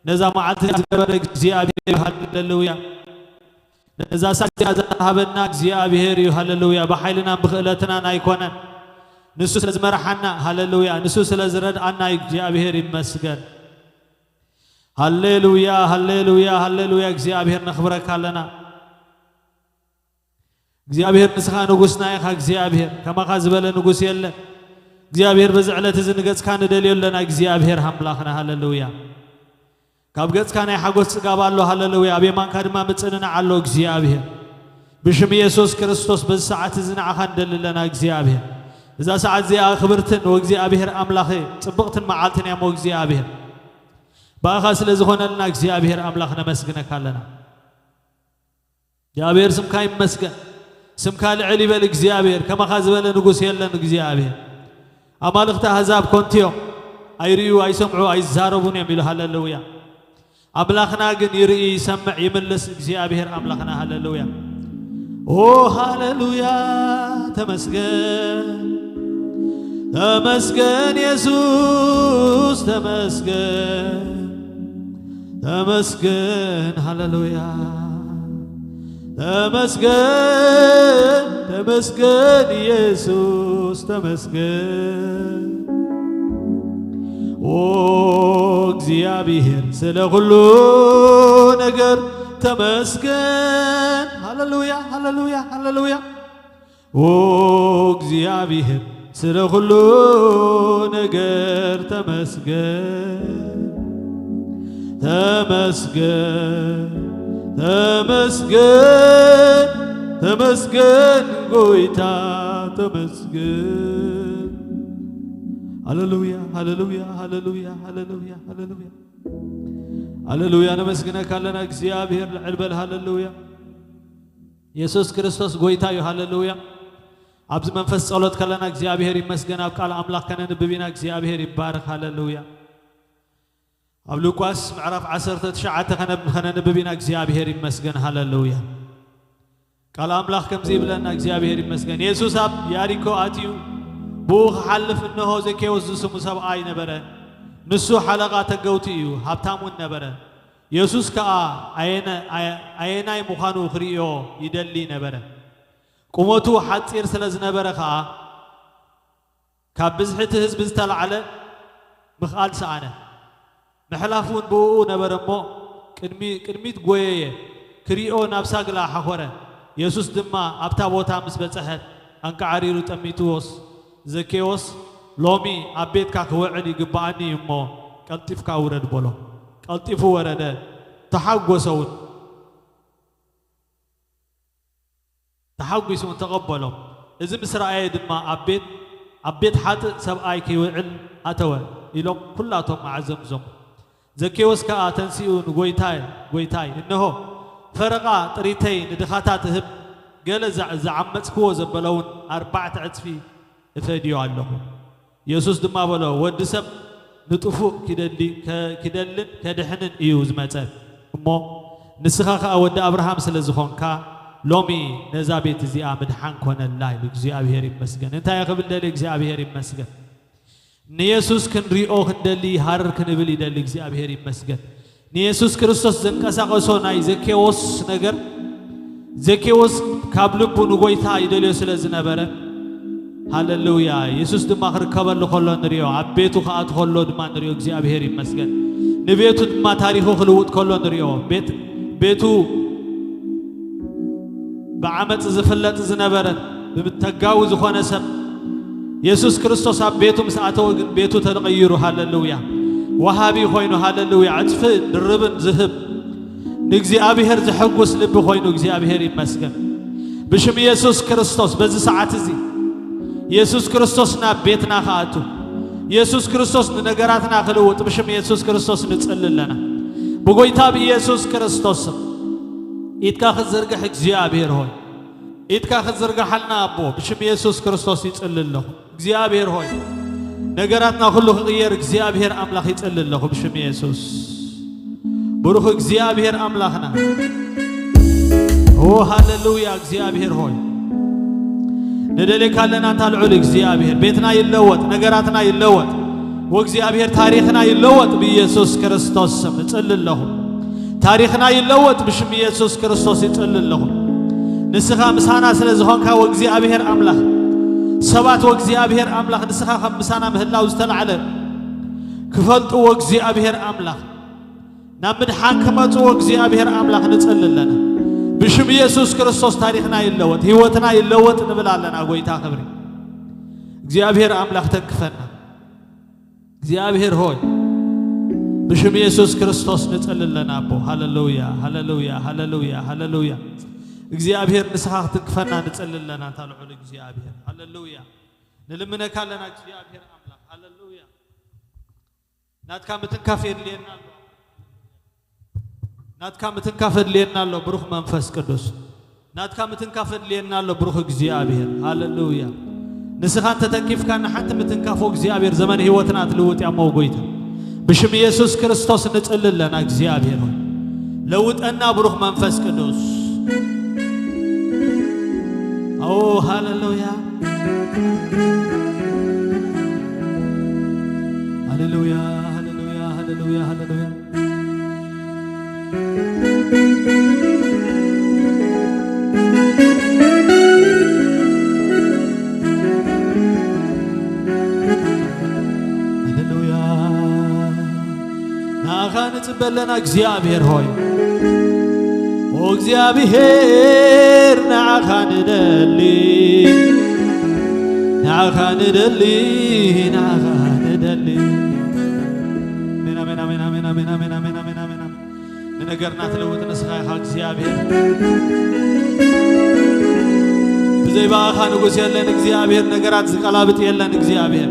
نزا معلت زبر እግዚአብሔር ሃሌሉያ نزا ساعة ذهبنا እግዚአብሔር ሃሌሉያ بحيلنا بخلتنا نايكونن نسو سلازمرحنا ሃሌሉያ نسو سلازردعنا እግዚአብሔር ይመስገን ሃሌሉያ ሃሌሉያ ሃሌሉያ እግዚአብሔር نخبرك لنا እግዚአብሔር ንስኻ ንጉስና ኢኻ እግዚአብሔር ከማኻ ዝበለ ንጉስ የለ እግዚአብሔር በዝዕለት ዝንገጽካ ንደልየለና እግዚአብሔር አምላኽና ሃሌሉያ ካብ ገጽካ ናይ ሓጎስ ጽጋብ ኣሎ ሃሌሉያ አቤማንካ ድማ ምጽንና ኣሎ እግዚአብሔር ብሽም ኢየሱስ ክርስቶስ በሰዓት ዝናዓኻ እንደልለና እግዚአብሔር እዛ ሰዓት እዚኣ ክብርትን ወእግዚአብሔር አምላኽ ጽብቕትን መዓልትን ያሞ እግዚአብሔር ባኻ ስለዝኾነልና እግዚአብሔር አምላኽ ነመስግነካ ኣለና እግዚአብሔር ስምካ ይመስገን ስምካ ልዕል ይበል እግዚአብሔር ከማኻ ዝበለ ንጉስ የለን እግዚአብሔር አማልክታ አሕዛብ ኮንቲዮም አይርዩ አይሰምዑ አይዛረቡን የሚሉ ሃሌሉያ አምላኽና ግን ይርኢ ይሰምዕ ይመልስ እግዚአብሔር አምላኽና ሃሌሉያ ኦ ሃሌሉያ ተመስገን ተመስገን ኢየሱስ ተመስገን ተመስገን ሃሌሉያ ተመስገን ተመስገን ኢየሱስ ተመስገን ኦ እግዚአብሔር ስለ ሁሉ ነገር ተመስገን ሃሌሉያ ሃሌሉያ ሃሌሉያ ኦ እግዚአብሔር ስለ ሁሉ ነገር ተመስገን ተመስገን ተመስገን ተመስገን ጎይታ ተመስገን ሃሌሉያ ሃሌሉያ ሃሌሉያ ሃሌሉያ ሃሌሉያ ሃሌሉያ ነመስግነካ ኣለና እግዚአብሔር ልዕል በል ሃሌሉያ ኢየሱስ ክርስቶስ ጎይታ እዩ ሃሌሉያ ኣብዚ መንፈስ ጸሎት ከለና እግዚአብሔር ይመስገን ኣብ ቃል አምላኽ ከነንብብ ኢና እግዚአብሔር ይባረክ ሃሌሉያ ኣብ ሉቃስ ምዕራፍ 19 ከነንብብ ኢና እግዚአብሔር ይመስገን ሃሌሉያ ቃል አምላኽ ከምዚ ይብለና እግዚአብሔር ይመስገን ኢየሱስ ኣብ ያሪኮ አትዩ ቡኽ ሓልፍ እንሆ ዘኬዎስ ዝስሙ ሰብኣይ ነበረ ንሱ ሓለቓ ተገውቲ እዩ ሃብታሙን ነበረ ኢየሱስ ከዓ ኣየናይ ምዃኑ ክሪኦ ይደሊ ነበረ ቁመቱ ሓፂር ስለ ዝነበረ ከዓ ካብ ብዝሕቲ ህዝቢ ዝተላዕለ ምኽኣል ሰኣነ ምሕላፉን ብኡ ነበረ እሞ ቅድሚት ጎየየ ክሪኦ ናብ ሳግላ ሓኾረ ኢየሱስ ድማ ኣብታ ቦታ ምስ በጽሐ አንቃዓሪሩ ጠሚቱዎስ ዘኬዎስ ሎሚ ኣብ ቤትካ ክውዕል ይግባአኒ እሞ ቀልጢፍካ ውረድ በሎ ቀልጢፉ ወረደ ተሓጎሰውን ተሓጒሱን ተቐበሎም እዚ ምስ ረአየ ድማ ኣብ ቤት ሓጥእ ሰብኣይ ከይውዕል ኣተወ ኢሎም ኩላቶም ኣዓዘምዞም ዘኬዎስ ከዓ ተንሲኡ ንጎይታይ እንሆ ፈረቓ ጥሪተይ ንድኻታት እህብ ገለ ዝዓመፅክዎ ዘበለውን 4 ዕፅፊ እፈድዮ ኣለኹ ኢየሱስ ድማ በሎ ወዲ ሰብ ንጥፉእ ክደልን ከድሕንን እዩ ዝመጸ እሞ ንስኻ ከዓ ወዲ አብርሃም ስለ ዝኾንካ ሎሚ ነዛ ቤት እዚኣ ምድሓን ኮነላ ኢሉ እግዚአብሔር ይመስገን እንታይ ክብል ደሊ እግዚአብሔር ይመስገን ንኢየሱስ ክንሪኦ ክንደሊ ሃርር ክንብል ይደሊ እግዚአብሔር ይመስገን ንኢየሱስ ክርስቶስ ዘንቀሳቀሶ ናይ ዘኬዎስ ነገር ዘኬዎስ ካብ ልቡ ንጎይታ ይደልዮ ስለ ዝነበረ ሃሌሉያ ኢየሱስ ድማ ክርከበሉ ከሎ ንሪኦ ኣብ ቤቱ ከኣቱ ከሎ ድማ ንሪኦ እግዚአብሔር ይመስገን ንቤቱ ድማ ታሪኹ ክልውጥ ከሎ ንሪኦ ቤቱ بعمت زفلت زنبرن بتجاو زخانة سب يسوع كريستوس عب بيتو مساعته بيتو تغيره هاللويا وهابي خوينو هاللويا عطف دربن ذهب نجزي أبيهر زحقوس لب خوينو نجزي أبيهر يمسكن بشم يسوع كريستوس بز ساعات زي يسوع كريستوس نا بيتنا خاتو يسوع كريستوس نجاراتنا خلوت بشم يسوع كريستوس نتسأل لنا بقول تابي يسوع كريستوس إتكا خزرقة إجزيابير هوي إتكا خزرقة حلنا أبو بشم يسوع كريستوس يتسأل له إجزيابير هوي نجاراتنا كله غير إجزيابير أملاخ يتسأل له بشم يسوع بروح إجزيابير أملاخنا هو هاللويا إجزيابير هوي ندلك لنا تالعول إجزيابير بيتنا يلوت نجاراتنا يلوت وእግዚአብሔር ታሪክና ይለወጥ በኢየሱስ ክርስቶስ ስም እጸልለሁ ታሪክና ይለወጥ በሽም ኢየሱስ ክርስቶስ ይጸልለሁ ንስኻ ምሳና ስለዝኾንካ ወእግዚአብሔር አምላክ ሰባት ወእግዚአብሔር አምላክ ንስኻ ከምሳና ምህላው ዝተልዓለ ክፈልጡ ወእግዚአብሔር አምላክ ናብ ምድሓን ከመፁ ወእግዚአብሔር አምላክ ንጸልለና بشم يسوع كريستوس تاريخنا يلوت هيوتنا يلوت نبلالنا غويتا خبري እግዚአብሔር አምላክ ተክፈና እግዚአብሔር ሆይ بشم يسوع كريستوس نጸልለና አቦ ሃሌሉያ ሃሌሉያ ሃሌሉያ ሃሌሉያ እግዚአብሔር ንስኻ ተክፈና ንጸልለና ታልዑል እግዚአብሔር ሃሌሉያ ንልምነካለና እግዚአብሔር አምላክ ሃሌሉያ ናትካ ምትካፈል ለና ናትካ ምትካፈል ለና አለው ብሩክ መንፈስ ቅዱስ ናትካ ምትካፈል ለና አለው ብሩክ እግዚአብሔር ሃሌሉያ ንስኻን ተተኪፍካና ሓንቲ ምትንካፎ እግዚአብሔር ዘመን ህይወትና ትልውጥ ያመው ጎይታ بشم ኢየሱስ ክርስቶስ ንጸልለና እግዚአብሔር ሆይ ለውጠና ብሩክ መንፈስ ቅዱስ ኦ ሃሌሉያ ሃሌሉያ ሃሌሉያ ሃሌሉያ ሃሌሉያ ናኻን ጽበለና እግዚአብሔር ሆይ ኦ እግዚአብሔር ናኻን ደሊ ናኻን ደሊ ናኻን ደሊ መና መና መና መና መና መና መና መና መና ነገርና ተለውጥ ንስኻ እግዚአብሔር በዘይ ባኻ ንጉስ የለን እግዚአብሔር ነገራት ዝቀላብጥ የለን እግዚአብሔር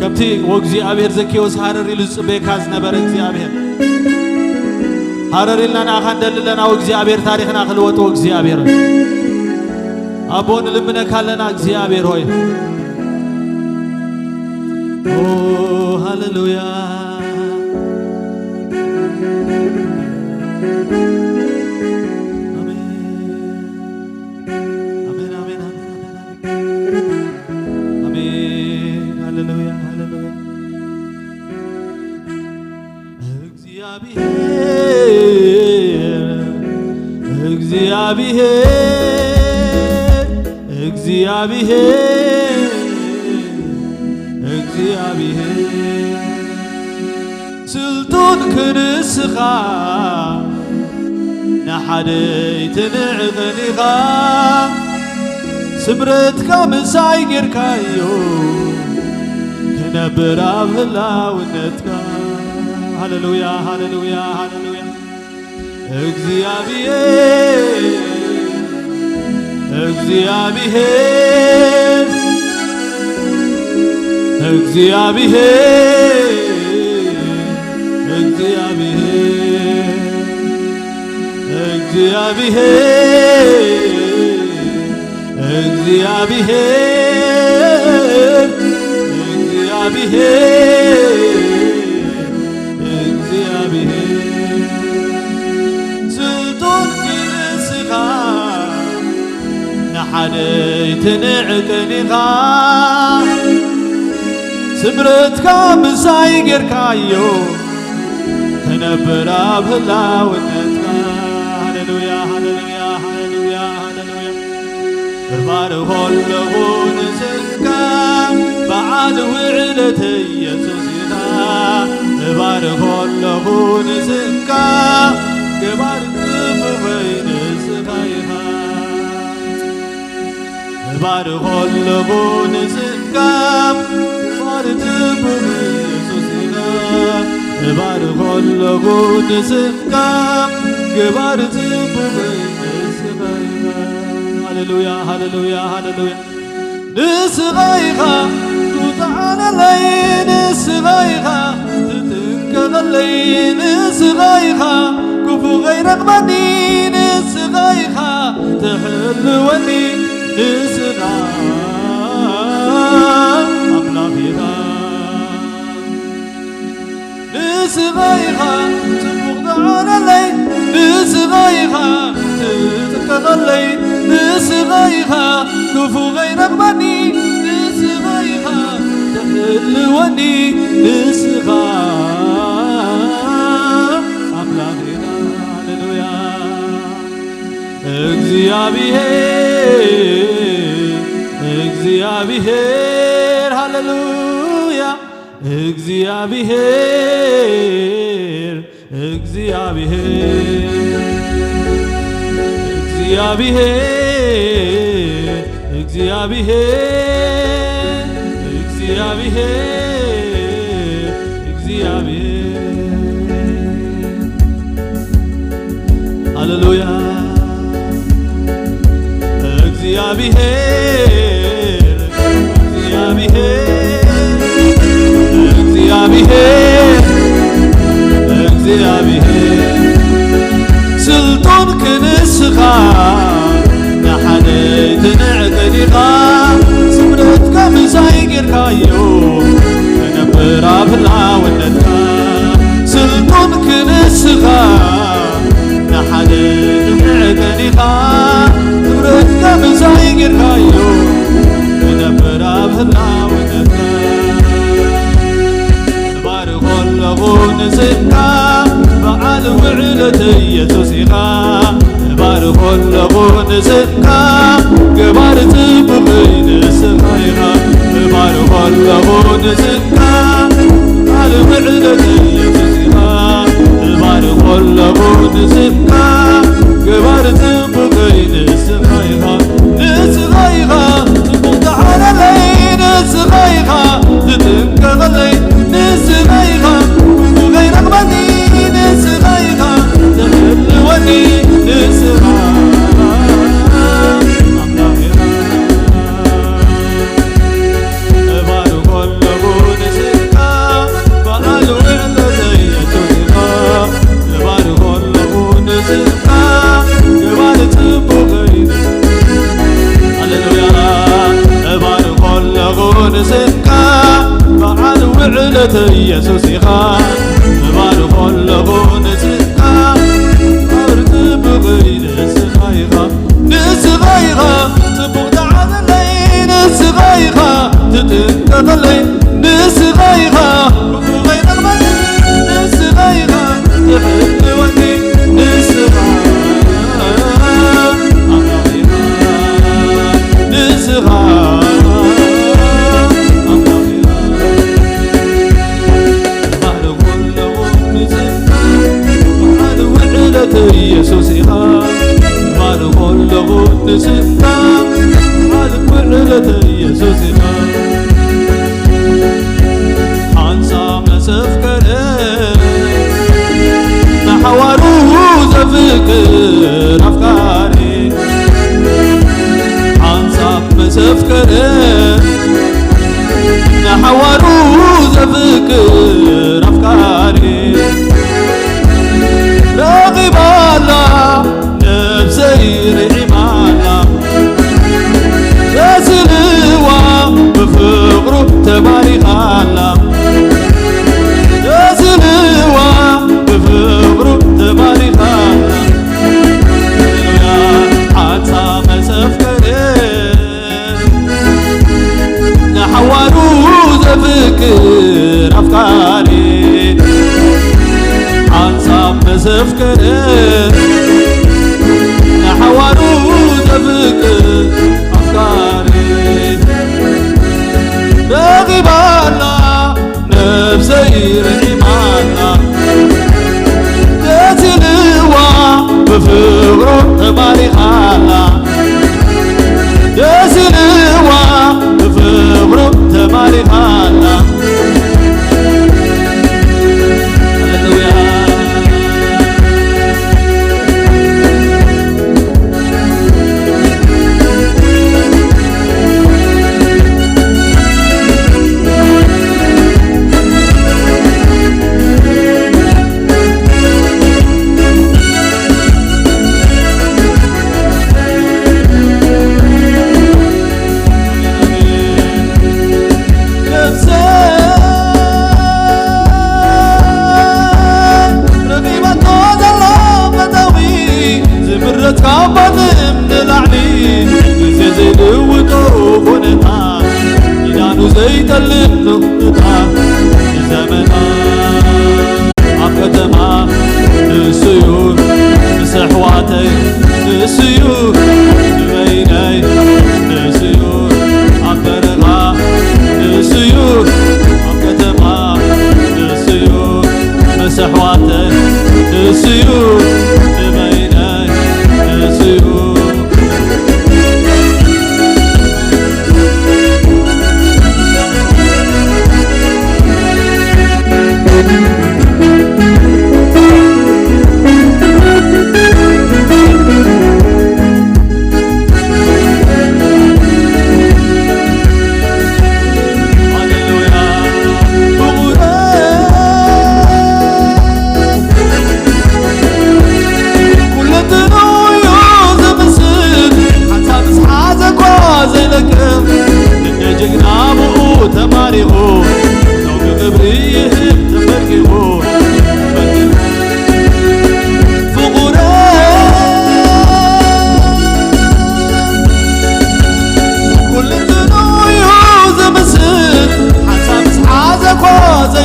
ከብቲ ወእግዚአብሔር ዘኪዮስ ሐረሪ ልጽበካዝ ነበር እግዚአብሔር ሐረሪልና ናኻን ደልለና ወእግዚአብሔር ታሪክና ክልወጥ ወእግዚአብሔር አቦን ልምነካለና እግዚአብሔር ሆይ ኦ ሃሌሉያ እግዚአብሔር ስልጡን ክንስኻ ንሓደይ ትንዕቕኒኻ ስምረትካ ምሳይ ጌርካዮ ክነብር ኣብ ህላውነትካ ሃሌሉያ ሃሌሉያ ሃሌሉያ እግዚአብሔር እግዚአብሔር እግዚአብሔር እግዚአብሔር እግዚአብሔር እግዚአብሔር እግዚአብሔር ስልጡን ክንስኻ ንሓደይ ትንዕቅኒኻ ስምረትካ ምሳይ ጌርካዮ ክነብር ኣብ ህላውነትካ ሃሌሉያ ሃሌሉያ ሃሌሉያ ሃሌሉያ እባርኽ ኣለኹ ንስምካ በዓል ውዕለት ኢየሱስ ኢኻ እባርኽ ኣለኹ ንስምካ ገባር ክፍኸይ ንስኻ ኢኻ እባርኽ ኣለኹ ንስምካ እባርኽ ኣለኹ ንስምካ ገባር ጽቡቕ ንስኻ ኢኻ ሃሌሉያ ሃሌሉያ ሃሌሉያ ንስኻ ኢኻ ትውጣዓለለይ ንስኻ ኢኻ ትትንከቐለይ ንስኻ ኢኻ ክፉ ከይረቕበኒ ንስኻ ኢኻ ትሕልወኒ ንስኻ አምላክ ኢኻ ንስኻ ኢኻ ጽቡቕ ተዓለለይ ንስኻ ኢኻ ትጥቀቐለይ ንስኻ ኢኻ ክፉ ከይረቕበኒ ንስኻ تحلوني نسخة أملاكنا هللويا እግዚአብሔር ሃሌሉያ እግዚአብሔር ሃሌሉያ እግዚአብሔር ስልጣን ክንስኻ ንሓደይ ትንዕቀኒኻ ስምረትካ ምሳይ ጌርካዮ ከነብር ኣብላውነትካ ስልጣን ክንስኻ ንሓደይ ትንዕቀኒኻ ስምረትካ ምሳይ ጌርካዮ ከነብር ኣብላውነትካ ባርኾለኹ ንስካ በዓል ውዕለት ኢየሱስ ኢኻ ባርኾለኹ ንስካ ገባር ጽቡቕ ንስኻ ኢኻ ባርኾለኹ ንስካ በዓል ውዕለት ኢየሱስ ኢኻ ባርኾለኹ ንስካ ገባር ጽቡቕ ንስኻ ኢኻ ንስኻ ኢኻ ጽቡቕ ተዓለለይ ንስኻ ኢኻ ትጥንቀቐለይ ንስኻ ኢኻ غيرغبني نسኻ ኢኻ ተሕልወኒ ንስኻ ኣምላኺኻ እባርኾለኹ ንስኻ በዓል ውዕለት ኢየሱስ ኢኻ እባርኾለኹ ንስኻ ገባር ጽቡቕ ሃሌሉያ እባርኾለኹ ንስኻ በዓል ውዕለት ኢየሱስ ኢኻ እባርኾለኹ ንስኻ ገባር ጽቡቕ ንስኻ ኢኻ ንስኻ ኢኻ ጽቡቕ ተዓዘለይ ንስኻ ኢኻ ትጥንቀቐለይ ንስኻ ኢኻ ክፉእ ከይረኽበኒ ንስኻ ኢኻ ትሕልወኒ ንስኻ ኣምላኺኻ ንስኻ ኢየሱስ ኢኻ ባርኾለኹ ንስኻ በዓል ውዕለት ኢየሱስ ኢኻ ሓንሳብ መሰፍከረ ንሓዋሩ ዘፍቅር ኣፍቃሪ ሓንሳብ መሰፍከረ ንሓዋሩ ዘፍቅር ኣፍቃሪ ረኺባላ ነፍሰይ ርዒባላ ተስልዋ ብፍቕሩ ተባሪኻላ ተስልዋ ብፍቕሩ ተባሪኻላ ሓንሳ መሰፍከረ ንሓዋሩ ዘፍቅር ኣፍቃሪ ሓንሳብ መሰፍከረ ንሓዋሩ ዘፍቅር ኣፍቃሪ ረኺባላ ነፍሰይ ርዒባላ ተስልዋ ብፍቕሩ ተባሪኻላ ተስልዋ ብፍቕሩ ተባሪኻላ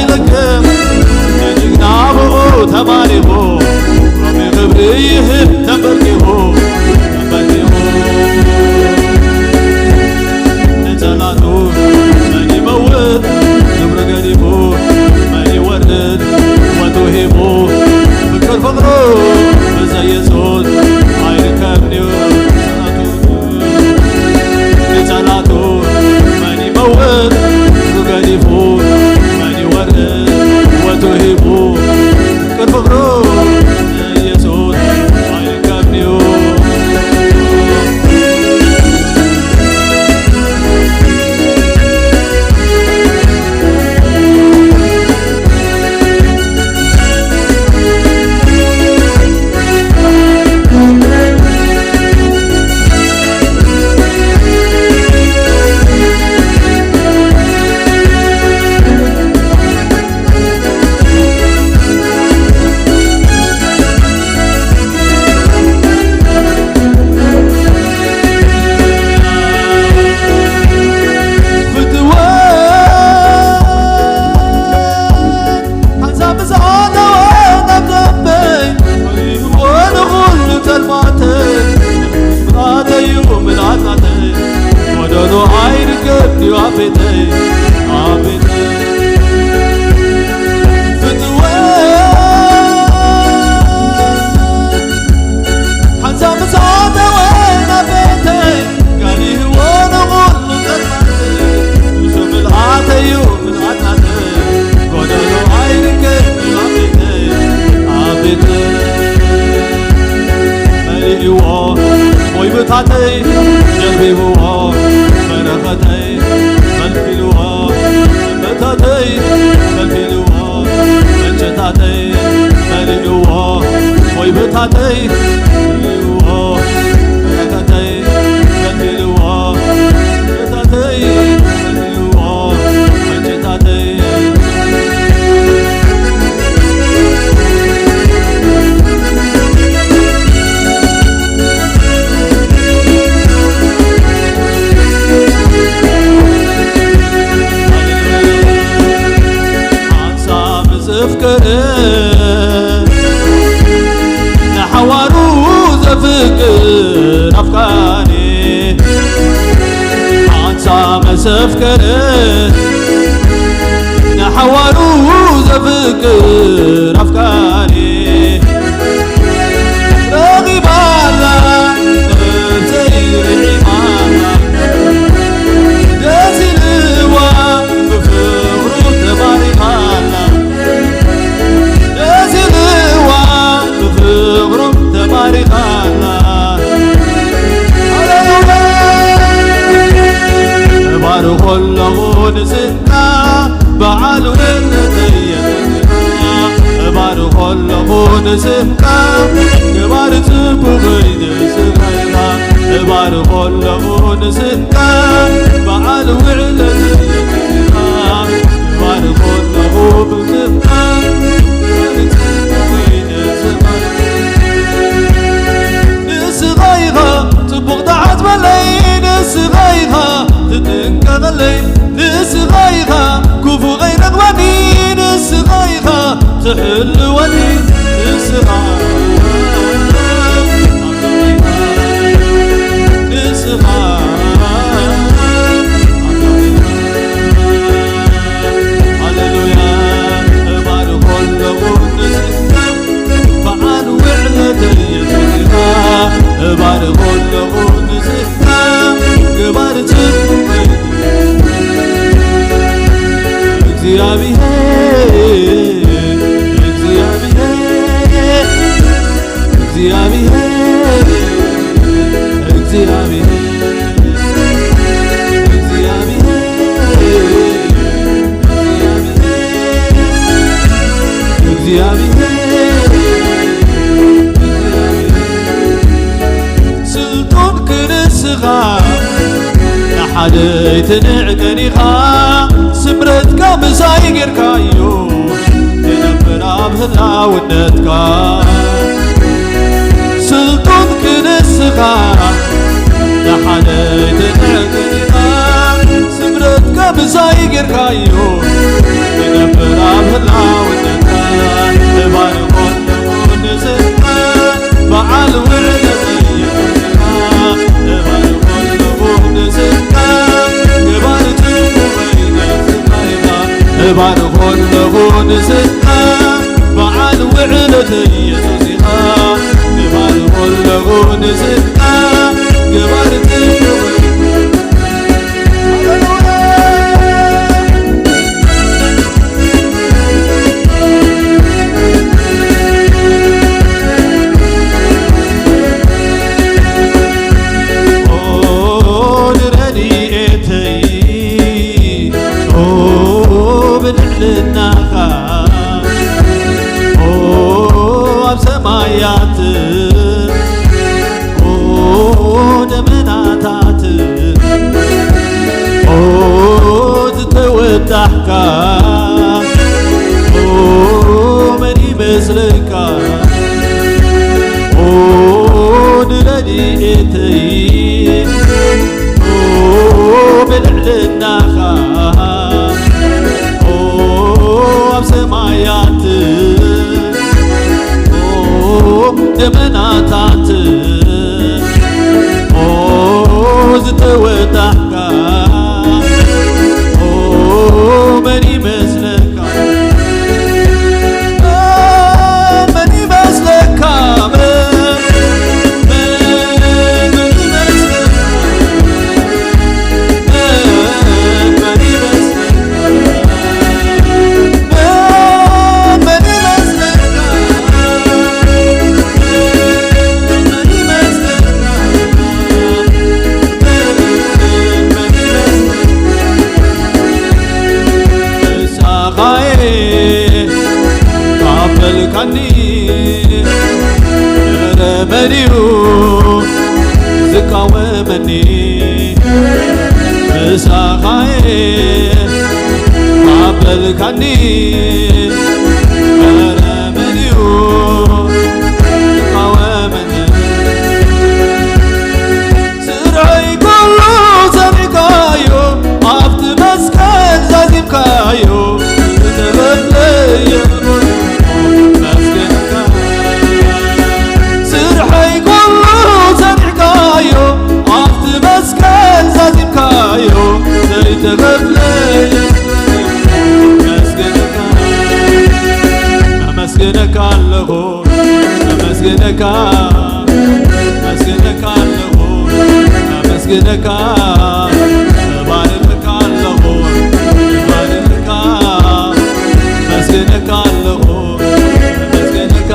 يلقم نجنا بو تماريبو ربي غبريه تبركيبو نجلاتو من يموت نبر قريبو من يورد وتوهيبو بكر فقرو بزي صوت عيركبنيو نجلاتو من يموت نبر قريبو من يورد وتوهيبو بكر فقرو بزي صوت عيركبنيو بتاتي جربيبوها برختي ملفلوها بتاتي ملفلوها بجتاتي ملفلوها وي بتاتي ملفلوها برختي ملفلوها بتاتي ملفلوها بجتاتي نحوارو زفكر أفكاري عنصا مسفكر نحوارو زفكر أفكاري رغب الله تير عمانا دازي الوا بفغرو تبارك الله بفغرم تبارك الله بارك الله نسنا بعلو النتيجنا بارك الله نسنا بارك بغيد سغيرا بارك الله نسنا بعلو النتيجنا بارك الله بغيدنا نسغيها تبغ دعت بلي نسغيها تتنقى غلي نسغيها كوفو غير غواني نسغيها تحل ولي نسغيها نسغيها هللويا بارك الله نسغيها بعد وعلتي بارك الله نسنا بارك እግዚአብሔር እግዚአብሔር እግዚአብሔር حدي تنعقني خا سمرتك مسايقر كايو تنبرا بهلا ودتك سلطان كنسخا حدي تنعقني خا سمرتك مسايقر كايو تنبرا ባርኮ ለሆን ስታ በዓል ውዕለት ኢየሱስ ኢኻ ባርኮ ለሆን ስታ ገባርክ ልናኻ ኣብ ሰማያት ደመናታት ዝተወዳሕካ መን ይመስለካ ንረድኤተይ ብልዕልናኻ ኣብ ሰማያት ደመናታት ዝተወዳሕካ መን ይመስለካ መን ይመስለካ ካኒ ረመዲዩ ዝቃወመኒ ምሳኻዬ ካበልካኒ ረመዲዩ ዝቃወመኒ ስርዐይ ኩሉ ሰሚዕካዮ ኣብቲ መስቀል ዛዚምካዮ ዝተበለየ أمسكنك الله أمسكنك أمسكنك الله أمسكنك بارك الله بارك أمسكنك الله أمسكنك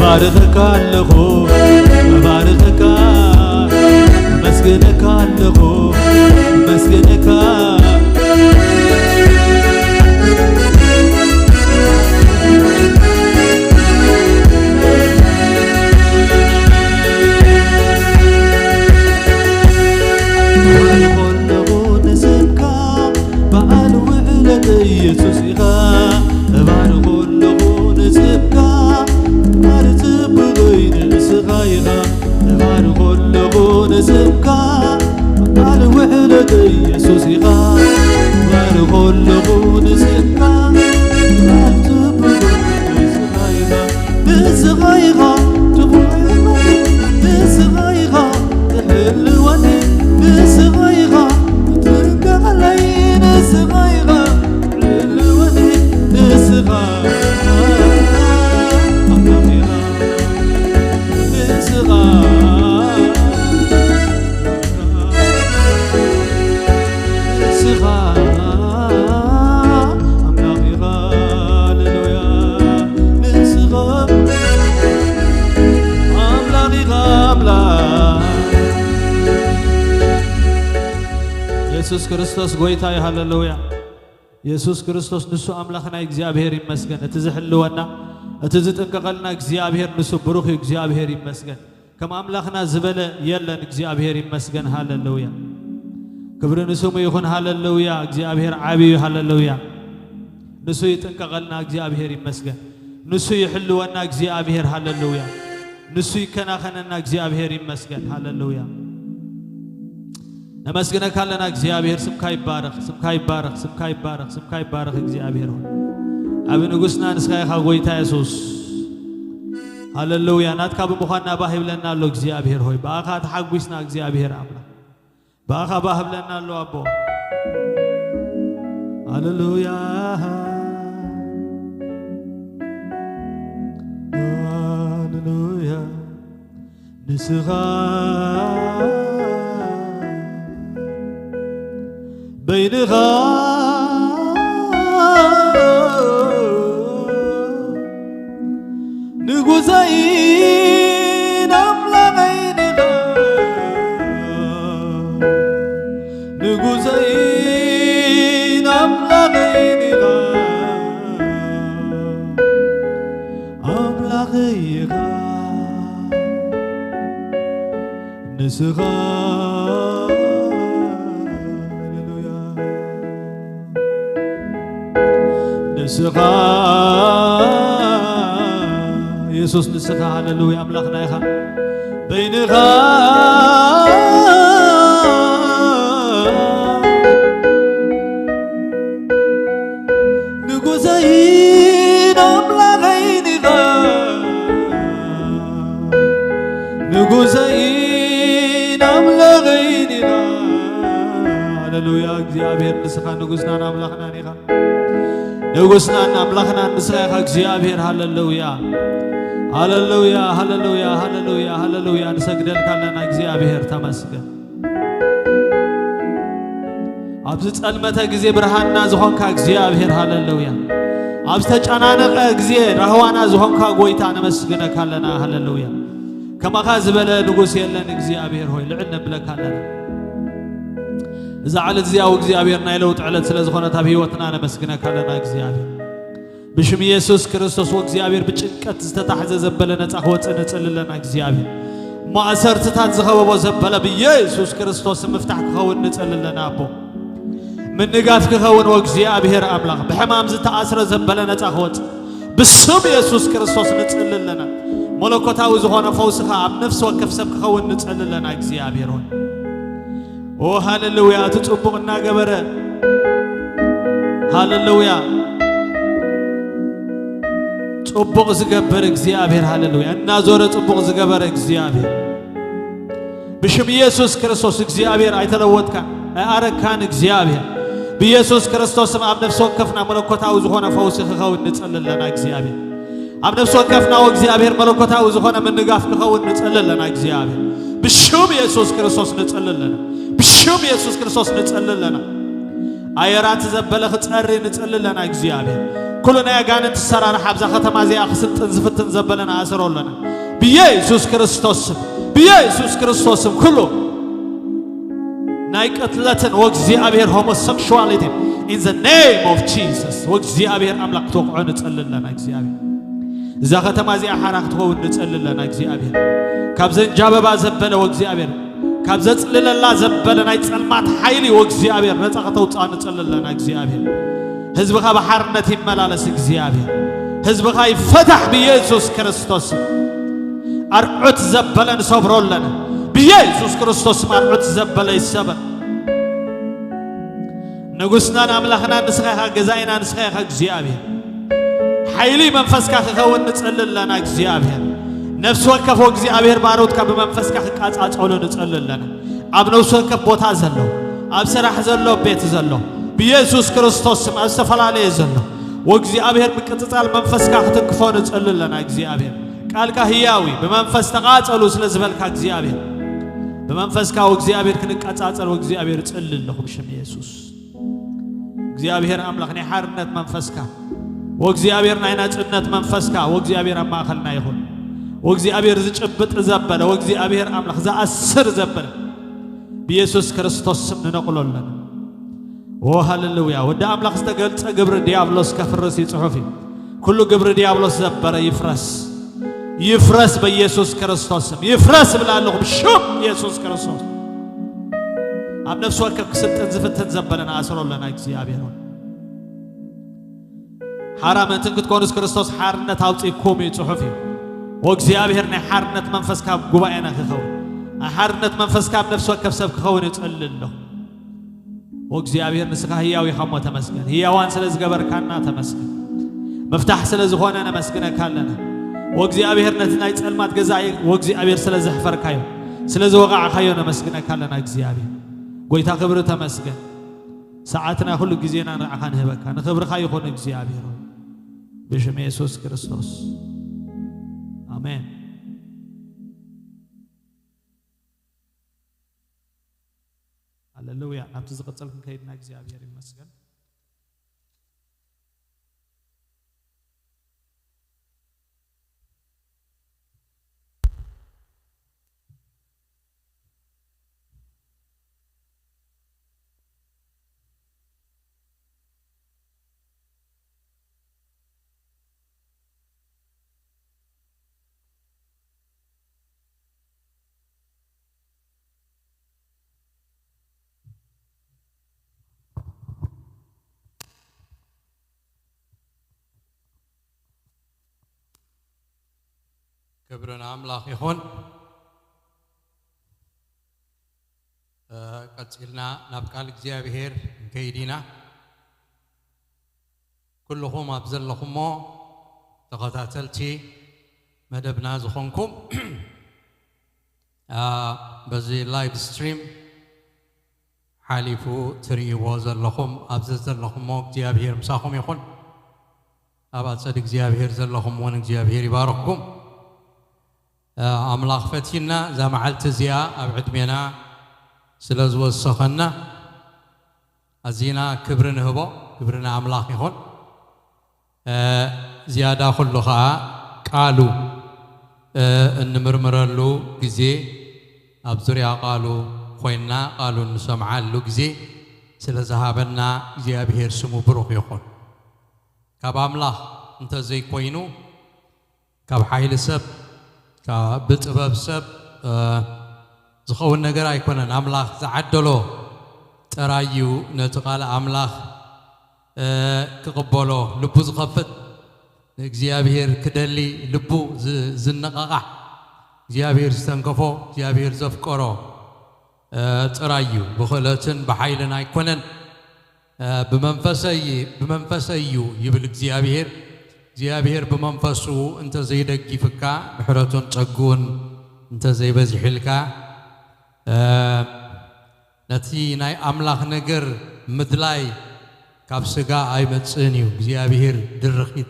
ባርክ አለሁ ባርክ መስገነካ አለሁ መስገነካ ኢየሱስ ኢኻ ባርክ አለሁ ንስካ ንስብካ በዓል ውዕለት ኢየሱስ ኢኻ ባርክ ኣለኹ ንስብካ ንስኻ ኢኻ ኢየሱስ ክርስቶስ ጎይታዬ ሃሌሉያ ኢየሱስ ክርስቶስ ንሱ አምላኽና እግዚአብሔር ይመስገን እቲ ዝሕልወና እቲ ዝጥንቀቀልና እግዚአብሔር ንሱ ብሩኽ እግዚአብሔር ይመስገን ከም አምላኽና ዝበለ የለን እግዚአብሔር ይመስገን ሃሌሉያ ክብር ንስሙ ይኹን ሃሌሉያ እግዚአብሔር ዓቢይ ሃሌሉያ ንሱ ይጥንቀቀልና እግዚአብሔር ይመስገን ንሱ ይሕልወና እግዚአብሔር ሃሌሉያ ንሱ ይከናኸነና እግዚአብሔር ይመስገን ሃሌሉያ نمسكنك لنا እግዚአብሔር ስምካ ይባረክ ስምካ ይባረክ ስምካ ይባረክ ስምካ ይባረክ እግዚአብሔር ሆይ አብ ንጉስና ንስኻይኻ ጎይታ ኢየሱስ ሃሌሉያ ናትካ በመዃንና ባህብለና አሎ እግዚአብሔር ሆይ ባኻ ተሐጉስና እግዚአብሔር አምላክ ባኻ ባህብለና አሎ አቦ ሃሌሉያ ሃሌሉያ ንስኻ بينها نجوزين أملا بينها نجوزين أملا بينها أملا غيرها نسخة نسخة يسوس نسخة هللويا أملاخنا يخا بينها نجوزين أملاخينها نجوزين أملاخينها هللويا እግዚአብሔር نسخة نجوزنا أملاخنا يخا نغسنا أملاخنا نسخة እግዚአብሔር ሃሌሉያ ሃሌሉያ ሃሌሉያ ሃሌሉያ ሃሌሉያ نسجدل ካለና እግዚአብሔር ተመስገን አብዝ ጸልመተ ጊዜ ብርሃንና ዝሆንካ እግዚአብሔር ሃሌሉያ አብዝ ተጫናነቀ ጊዜ ረህዋና ዝሆንካ ጎይታ ነመስግነ ካለና ሃሌሉያ ከማኻ ዝበለ ንጉስ የለን እግዚአብሔር ሆይ ልዕል ብለካለና إذا على زياو እግዚአብሔር ናይ ለውጥ ዕለት ስለ ዝኾነ ታብ ህይወትና ነመስግነካ ለና እግዚአብሔር ብሽም ኢየሱስ ክርስቶስ ወእግዚአብሔር ብጭንቀት ዝተታሕዘ ዘበለ ነፃ ወፅን ጽልለና እግዚአብሔር ማእሰርትታት ዝኸበቦ ዘበለ በኢየሱስ ክርስቶስ ምፍታሕ ክኸውን ንጽልለና አቦ ምንጋፍ ክኸውን ወእግዚአብሔር አምላኽ በሕማም ዝተኣስረ ዘበለ ነፃ ወፅ ብስም ኢየሱስ ክርስቶስ ንጽልለና መለኮታዊ ዝኾነ ፈውስኻ ኣብ ነፍስ ወከፍ ሰብ ክኸውን ንጽልለና እግዚአብሔር ሆይ او هاللويا تطبقنا جبره هاللويا طبق زغبر እግዚአብሔር هاللويا እና ዞረ طبق زغبر እግዚአብሔር بشم ኢየሱስ ክርስቶስ እግዚአብሔር አይተለወጥካ አረካን እግዚአብሔር በኢየሱስ ክርስቶስ አብ ነፍስ ወከፍና መለኮታዊ ዝኾነ ፈውስ ክኸውን ንጽልለና እግዚአብሔር አብ ነፍስ ወከፍና ወእግዚአብሔር መለኮታዊ ዝኾነ ምንጋፍ ክኸውን ንጽልለና እግዚአብሔር بشم ኢየሱስ ክርስቶስ ንጽልለና بشم ኢየሱስ ክርስቶስ ንጽልለና አየራት ዘበለ ኽጸሪ ንጽልለና እግዚአብሔር ኩሉና ያጋንንት ሰራራ ሐብዛ ከተማ ዚያ ኽስጥን ዝፍትን ዘበለና አስሮለና በኢየሱስ ክርስቶስ ኩሉ ናይ ቀትለትን ወእግዚአብሔር homosexuality in the name of Jesus ወእግዚአብሔር አምላክ ተቆዖ ንጽልለና እግዚአብሔር እዛ ከተማ ዚያ ሓራኽ ትኸውን ንጽልለና እግዚአብሔር ካብ ዘንጃበባ ዘበለ ወእግዚአብሔር ካብ ዘጽልለላ ዘበለ ናይ ጸልማት ኃይሊ ወእግዚአብሔር ነፃ ከተውፃ ንጽልለና እግዚአብሔር ህዝብኻ በሓርነት ይመላለስ እግዚአብሔር ህዝብኻ ይፈታሕ በኢየሱስ ክርስቶስ አርዑት ዘበለን ሰብሮለና በኢየሱስ ክርስቶስ አርዑት ዘበለ ይሰበር ንጉስና አምላኽና ንስኻኻ ገዛይና ንስኻኻ እግዚአብሔር ኃይሊ መንፈስካ ክኸውን ንጽልለና እግዚአብሔር ነፍስ ወከፍ እግዚአብሔር ባሮትካ በመንፈስካ ቃጻጻውሎ ንጽልለና አብ ነፍስ ወከፍ ቦታ ዘሎ አብ ስራሕ ዘሎ ቤት ዘሎ በኢየሱስ ክርስቶስ አስተፈላለየ ዘሎ ወእግዚአብሔር ምቅጽጻል መንፈስካ ክትክፎ ንጽልለና እግዚአብሔር قالك هياوي بمنفس تقاصلو سلازبلك እግዚአብሔር بمنفسكاو እግዚአብሔር ክንቃጻጸል ወእግዚአብሔር ጽልልልሁ በሽም ኢየሱስ እግዚአብሔር አምላክ ነይ ሓርነት መንፈስካ ወእግዚአብሔር ናይ ናጽነት መንፈስካ ወእግዚአብሔር ማእኸልና ይሁን ወእግዚአብሔር ዝጭብጥ ዘበለ ወእግዚአብሔር አምላክ ዘአስር ዘበለ በኢየሱስ ክርስቶስ ስም ንነቅሎለን ሃሌሉያ ወደ አምላክ ዝተገልጸ ግብር ዲያብሎስ ከፍርስ ይጽሑፍ ኩሉ ግብር ዲያብሎስ ዘበረ ይፍረስ በኢየሱስ ክርስቶስ ስም ይፍረስ ብላለሁ በሽም ኢየሱስ ክርስቶስ አብ ነፍስ ወከፍ ክስልጥን ዝፍትን ዘበለና አስሮለና እግዚአብሔር حرامتن كتكونس كريستوس حارነት አውጽኢኩም ይጽሑፍ ወእግዚአብሔር ናይ ሓርነት መንፈስ ካብ ጉባኤና ክኸውን ሓርነት መንፈስ ካብ ነፍስ ወከፍ ሰብ ክኸውን ይጽልልልሁ ወእግዚአብሔር ንስኻ ህያው ይኸሞ ተመስገን ህያዋን ስለዝገበርካና ተመስገን መፍታሕ ስለዝኾነ ነመስግነካለና ወእግዚአብሔር ነቲ ናይ ጸልማት ገዛኢ ወእግዚአብሔር ስለዝሕፈርካዮ ስለዝወቃዕካዮ ነመስግነካለና እግዚአብሔር ጎይታ ክብር ተመስገን ساعتنا كل جزينا نعخان هبك نخبر خاي يكون እግዚአብሔር باسم ኢየሱስ ክርስቶስ آمين هللويا نعم تزقصلكم كيدنا እግዚአብሔር ይመስገን كبرنا أملاك يخون قتلنا نبقى الإግዚአብሔር كيدنا كلهم أبزلهم تقاتلتي مدبنا زخونكم بزي لايف ستريم حالفو تري وزلهم أبزلهم እግዚአብሔር مساهم يخون أبعد صدق እግዚአብሔር زلهم وان እግዚአብሔር يبارككم أملاك فتينا زمعلت زيا أبعد منا سلز وسخنا أزينا كبرنا هبو كبرنا أملاك يهون زيادة خلها قالوا إن مرمرلو جزء أبزريا قالوا خوينا قالوا نسمع له جزء سلزهابنا زيا بهير سمو بروح يهون كاب أملاك أنت زي كوينو كاب حيل سب كبتباب سب زخون نجار يكونن أملاك تعدلو ترايو نتقال أملاك كقبلو لبوز خفت እግዚአብሔር كدلي لبو زنقاقع እግዚአብሔር استنكفو እግዚአብሔር زفقرو ترايو بخلتن بحيلنا يكونن بمنفسيو يبل እግዚአብሔር በመንፈሱ እንተ ዘይደግፍካ ምሕረቱን ጸጉን እንተ ዘይበዝሕልካ ነቲ ናይ አምላክ ነገር ምድላይ ካብ ስጋ አይመጽን እዩ እግዚአብሔር ድርኺት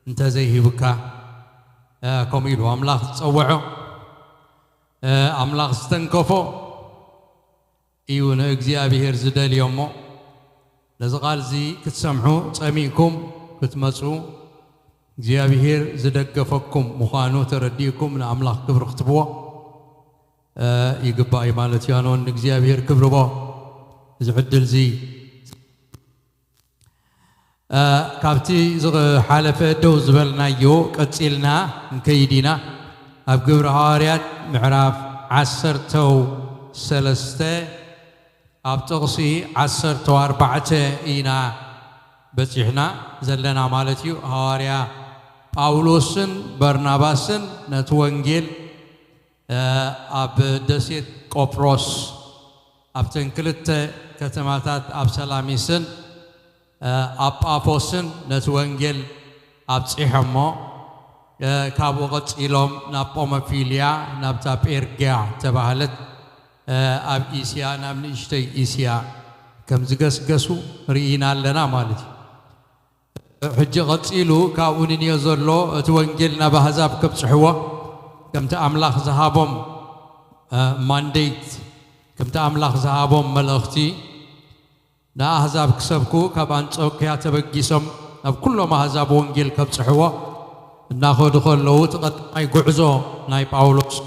እንተ ዘይሂብካ ኮሚሉ አምላክ ጸውዖ አምላክ ዝተንከፎ እዩ እግዚአብሔር ዝደልዮሞ ነዚ ቃልዚ ክትሰምዑ ጸሚዕኩም ክትመጹ እግዚአብሔር ዝደገፈኩም ምዃኑ ተረዲእኩም ንአምላክ ክብር ክትብዎ ይግባእ ማለት እዩ ኣነ እግዚአብሔር ክብርቦ ዝዕድል ዚ ካብቲ ዝሓለፈ ደው ዝበልናዮ ቀፂልና እንከይዲና ኣብ ግብረ ሐዋርያት ምዕራፍ 13 ኣብ ጥቕሲ 14 ኢና በፂሕና ዘለና ማለት እዩ ሐዋርያ ጳውሎስን በርናባስን ነቲ ወንጌል ኣብ ደሴት ቆጵሮስ ኣብተን ክልተ ከተማታት ኣብ ሰላሚስን ኣብ ጳፎስን ነቲ ወንጌል ኣብፂሖሞ ካብኡ ቀፂሎም ናብ ጶመፊልያ ናብታ ጴርግያ ተባህለት ኣብ ኢስያ ናብ ንእሽተይ ኢስያ ከም ዝገስገሱ ርኢና ኣለና ማለት እዩ حجي قصيلو كاونين يزلو توانجيلنا بهزاب كبصحوه كم تأملاخ ذهابهم مانديت كم تأملاخ ذهابهم ملختي نا هزاب كسبكو كابان صوكيا تبقيسم اب كل ما هزاب وانجيل كبصحوه ناخذ خلو تقطعي غعزو ناي باولوس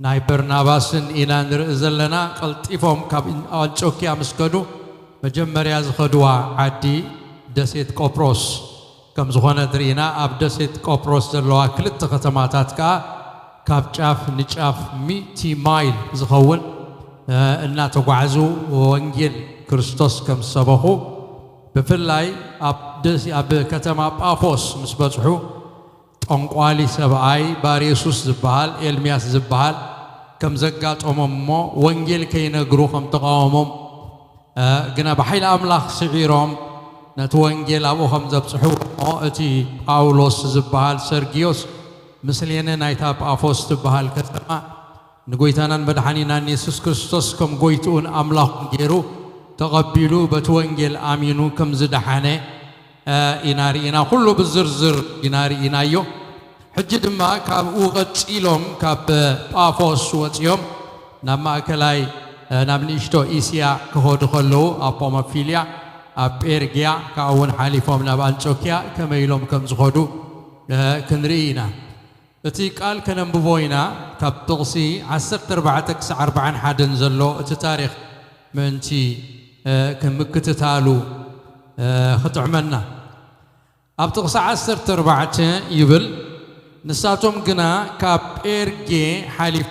ناي برناباسن إنا نرزلنا قلطيفهم كاب أنصوكيا مسكدو مجمريا زخدوا عدي دسيت قبرص كم زخانة درينا أب دسيت قبرص دلوا كلت ختماتات كاب شاف نشاف 100 مايل زخون إننا تقعزو وانجيل كريستوس كم سبحو بفلاي أب دسي أب كتما بافوس مسبتحو أنقالي سبعي باريسوس زبال إلمياس زبال كم زقات أممو وانجيل كي نجروهم تقاومهم جنا بحيل أملاخ صغيرهم نتوانجيل أبوهم زبصحو أتي باولوس زبال سرجيوس مثلينا نايتاب أفوس تبهال كتما نقولتنا بدحنينا يسوع كريستوس كم قويتون أملاخ جيرو تقبلوا بتوانجيل آمينو كم زدحانه إناري إنا كله بالزرزر إناري إنايو حجد ما كاب أوغت إلهم كاب بافوس وتيوم نما كلاي نامنيشتو إيسيا كهود خلو أبو مفيليا أبيرجيا كأون حالفهم نبان شوكيا كما يلوم كم زخدو كنرينا اتيقال كنبوينا كاب تغسي 10 حدن زلو تاريخ منتي كمكتتالو ختعمنا أبتغس 10 يبل نساتهم جنا كاب إرجع حليف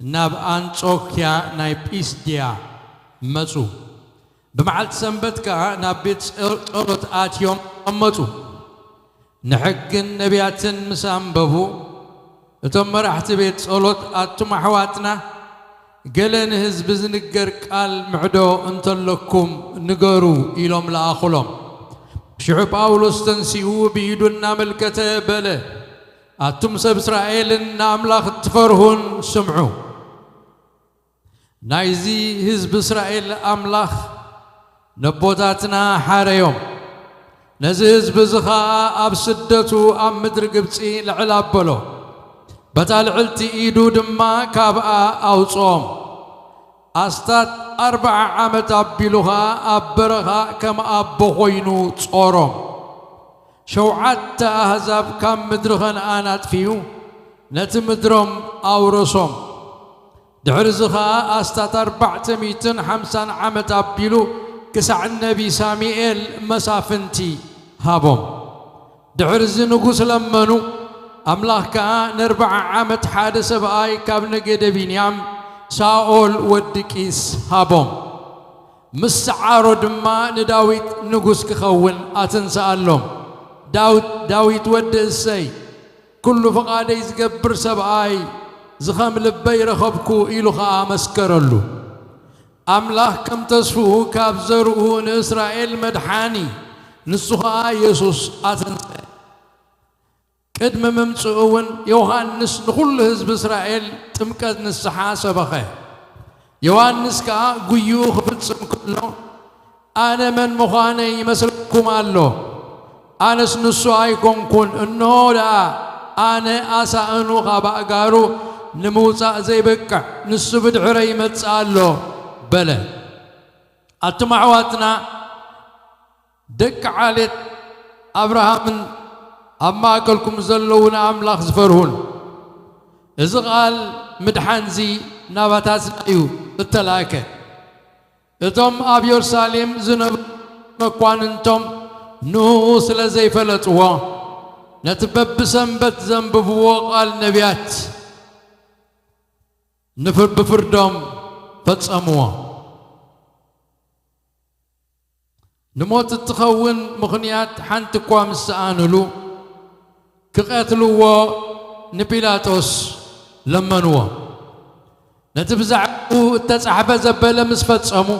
ناب أنصوكيا نايب إسديا مزو بمعلت سنبت كا نابيت أرد آتيوم أمتو نحق النبيات مسام بابو تم رحت بيت أرد آتم حواتنا قلن هزب زنقر قال معدو انت لكم نقروا إلهم لآخلهم شعب أولوس تنسيوا بيدنا ملكته بله أتم سب إسرائيل ناملاخ تفرهن سمعوا نايزي هزب إسرائيل أملاخ نبوتاتنا حاريوم نزي هزب زخاء أب سدتو أم مدر قبسي لعلاب بلو بتال علتي إيدو دما كابا أو صوم أستات 4 عامت أبيلوها أبرها كما أبوغينو تصورم شوعت أهزاب كم مدرخن آنات فيو نتمدرم أو رسوم دعرزها أستات 450 عامت أبيلو كسع النبي ساميئيل مسافنتي هابهم دعرز نقوس لمنو أملاك كان 4 عامت حادث بآي كابن قد بنيام ساول ودكيس هابهم مسعارو دما نداويت نقوس كخون أتنسى اللهم داويت ود السي كل فقاد يزقبر سبآي زخام لبي رخبكو إلوخا مسكرلو أملاك كم تصفوه كابزروه إسرائيل مدحاني نسخا يسوس أتنسى قدم ممصؤون يوحنس نخل حزب إسرائيل تمكد نسحا سبخه يوحنس كا قيو خفتسم كله أنا من مخاني مسلكم الله أنا سنسواي كون إنه لا أنا أسا أنو غابا أقارو نموسى زي بكع نسبد عريمة سألو بلا أتمعواتنا دك على أبراهام أما أكلكم زلون أملاخ زفرهن إذا قال مدحنزي نباتات أيو التلاكة إتم أبي يرسالم زنب مكوان انتم نوس لزي فلتوا نتبب سنبت زنب بوقال نبيات نفر بفردم فتسأموا نموت التخون مغنيات حنت قوام السآنلو كقاتلوا نبيلاتوس لمنوا نتبزعوا تسحب زبالة مسفتسمو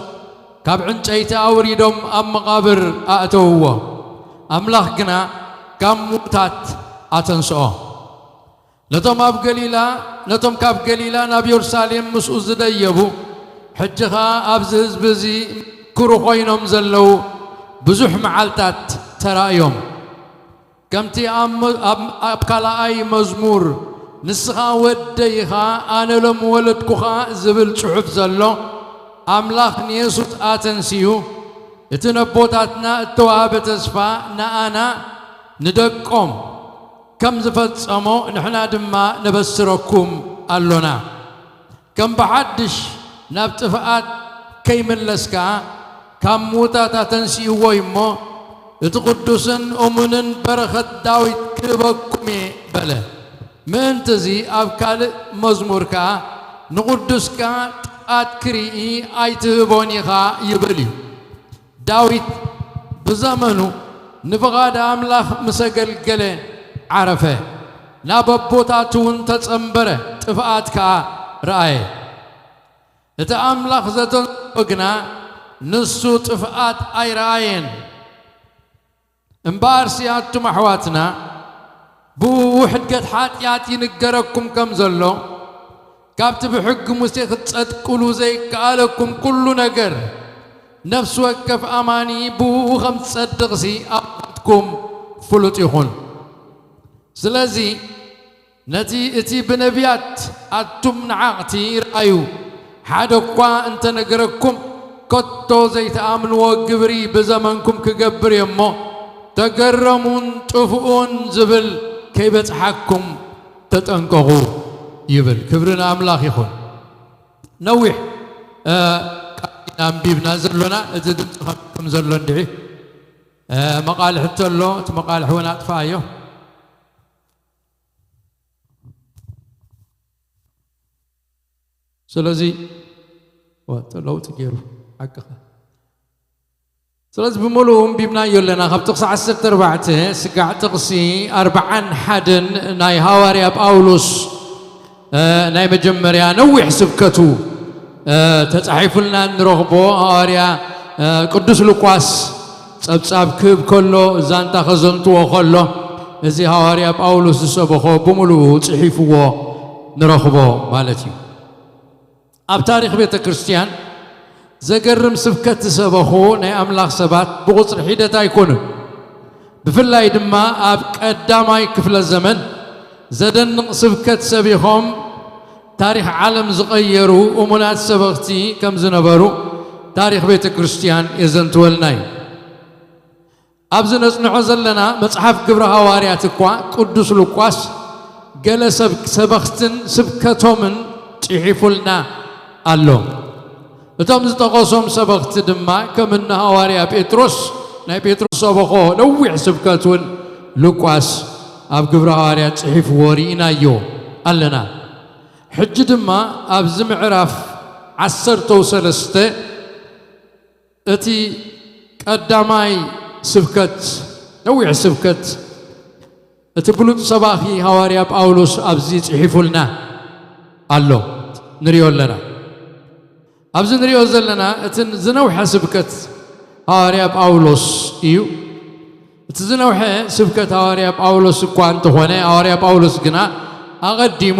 كاب عنجيتا أوريدهم أم مقابر أأتوه أملاخ قنا كم موتات أتنسوا نتم أب قليلا نتم كاب قليلا نبي يرسالم مسؤوز ديبو حجها أبزز بزي كروخينهم زلو بزح معالتات ተራእዮም ከምቲ ኣብ ካልኣይ መዝሙር ንስኻ ወደይኻ ኣነ ሎም ወለድኩኻ ዝብል ጽሑፍ ዘሎ ኣምላኽ ንየሱስ ኣተንስዩ እቲ ነቦታትና እተዋህበ ተስፋ ንኣና ንደቆም ከም ዝፈጸሞ ንሕና ድማ ነበስረኩም ኣሎና ከም ብሓድሽ ናብ ጥፍኣት ከይመለስካ ካብ ሙታት ኣተንስይዎ እሞ እቲ ቅዱስን እሙንን በረኸት ዳዊት ክህበኩም እየ በለ ምእንቲ እዚ ኣብ ካልእ መዝሙር ከዓ ንቅዱስካ ጥቃት ክርኢ ኣይትህቦን ኢኻ ይብል እዩ ዳዊት ብዘመኑ ንፍቓድ ኣምላኽ ምሰገልገለ ዓረፈ ናብ ኣቦታቱ እውን ተጸንበረ ጥፍኣት ከዓ ረአየ እቲ ኣምላኽ ዘተንስኦ ግና ንሱ ጥፍኣት ኣይረአየን እምበር ሲኣቱም ኣሕዋትና ብውሕድገት ሓጢኣት ይንገረኩም ከም ዘሎ ካብቲ ብሕጊ ሙሴ ክትጸድቅሉ ዘይከኣለኩም ኩሉ ነገር ነፍሲ ወከፍ ኣማኒ ብኡ ከም ትጸድቕሲ ኣብኩም ፍሉጥ ይኹን ስለዚ ነቲ እቲ ብነቢያት ኣቱም ንዓቕቲ ይረአዩ ሓደ እኳ እንተነገረኩም ከቶ ዘይተኣምንዎ ግብሪ ብዘመንኩም ክገብር እሞ ተገረሙን ጥፍኡን ዝብል ከይበጽሓኩም ተጠንቀቑ ይብል ክብርን ኣምላኽ ይኹን ነዊሕ ቃልና ኣንቢብና ዘሎና እቲ ድምፂ ከም ዘሎ እንድዒ መቃልሕ እንተሎ እቲ መቃልሕ እውን ኣጥፍኣዮ ስለዚ ለውጢ ገይሩ ሓቅኻ ስለዚ ብምሉእ እንቢብናዮ ኣለና ካብ ጥቕሲ 14 ስጋዕ ጥቕሲ 41 ናይ ሃዋርያ ጳውሎስ ናይ መጀመርያ ነዊሕ ስብከቱ ተጻሒፉልና ንረኽቦ ሃዋርያ ቅዱስ ሉቃስ ጸብጻብ ክህብ ከሎ ዛንታ ኸዘንትዎ ከሎ እዚ ሃዋርያ ጳውሎስ ዝሰበኾ ብምሉእ ጽሒፍዎ ንረኽቦ ማለት እዩ ኣብ ታሪኽ ቤተ ክርስቲያን ዘገርም ስብከት ዝሰበኹ ናይ ኣምላኽ ሰባት ብቁፅሪ ሒደት ኣይኮኑን ብፍላይ ድማ ኣብ ቀዳማይ ክፍለ ዘመን ዘደንቕ ስብከት ሰቢኾም ታሪኽ ዓለም ዝቐየሩ እሙናት ሰበኽቲ ከም ዝነበሩ ታሪኽ ቤተ ክርስቲያን የዘንትወልና እዩ ኣብዚ ነጽንዖ ዘለና መጽሓፍ ግብረ ሃዋርያት እኳ ቅዱስ ሉቃስ ገለ ሰበኽትን ስብከቶምን ጽሒፉልና ኣሎ እቶም ዝጠቐሶም ሰበኽቲ ድማ ከምና ሃዋርያ ጴጥሮስ ናይ ጴጥሮስ ሰበኾ ነዊሕ ስብከት እውን ሉቃስ ኣብ ግብረ ሃዋርያት ጽሒፍዎ ርኢናዮ ኣለና ሕጂ ድማ ኣብዚ ምዕራፍ 13 እቲ ቀዳማይ ስብከት ነዊሕ ስብከት እቲ ብሉጥ ሰባኺ ሃዋርያ ጳውሎስ ኣብዚ ጽሒፉልና ኣሎ ንሪኦ ኣለና ኣብዚ ንሪኦ ዘለና እቲ ዝነውሐ ስብከት ሃዋርያ ጳውሎስ እዩ እቲ ዝነውሐ ስብከት ሃዋርያ ጳውሎስ እኳ እንተኾነ ሃዋርያ ጳውሎስ ግና ኣቐዲሙ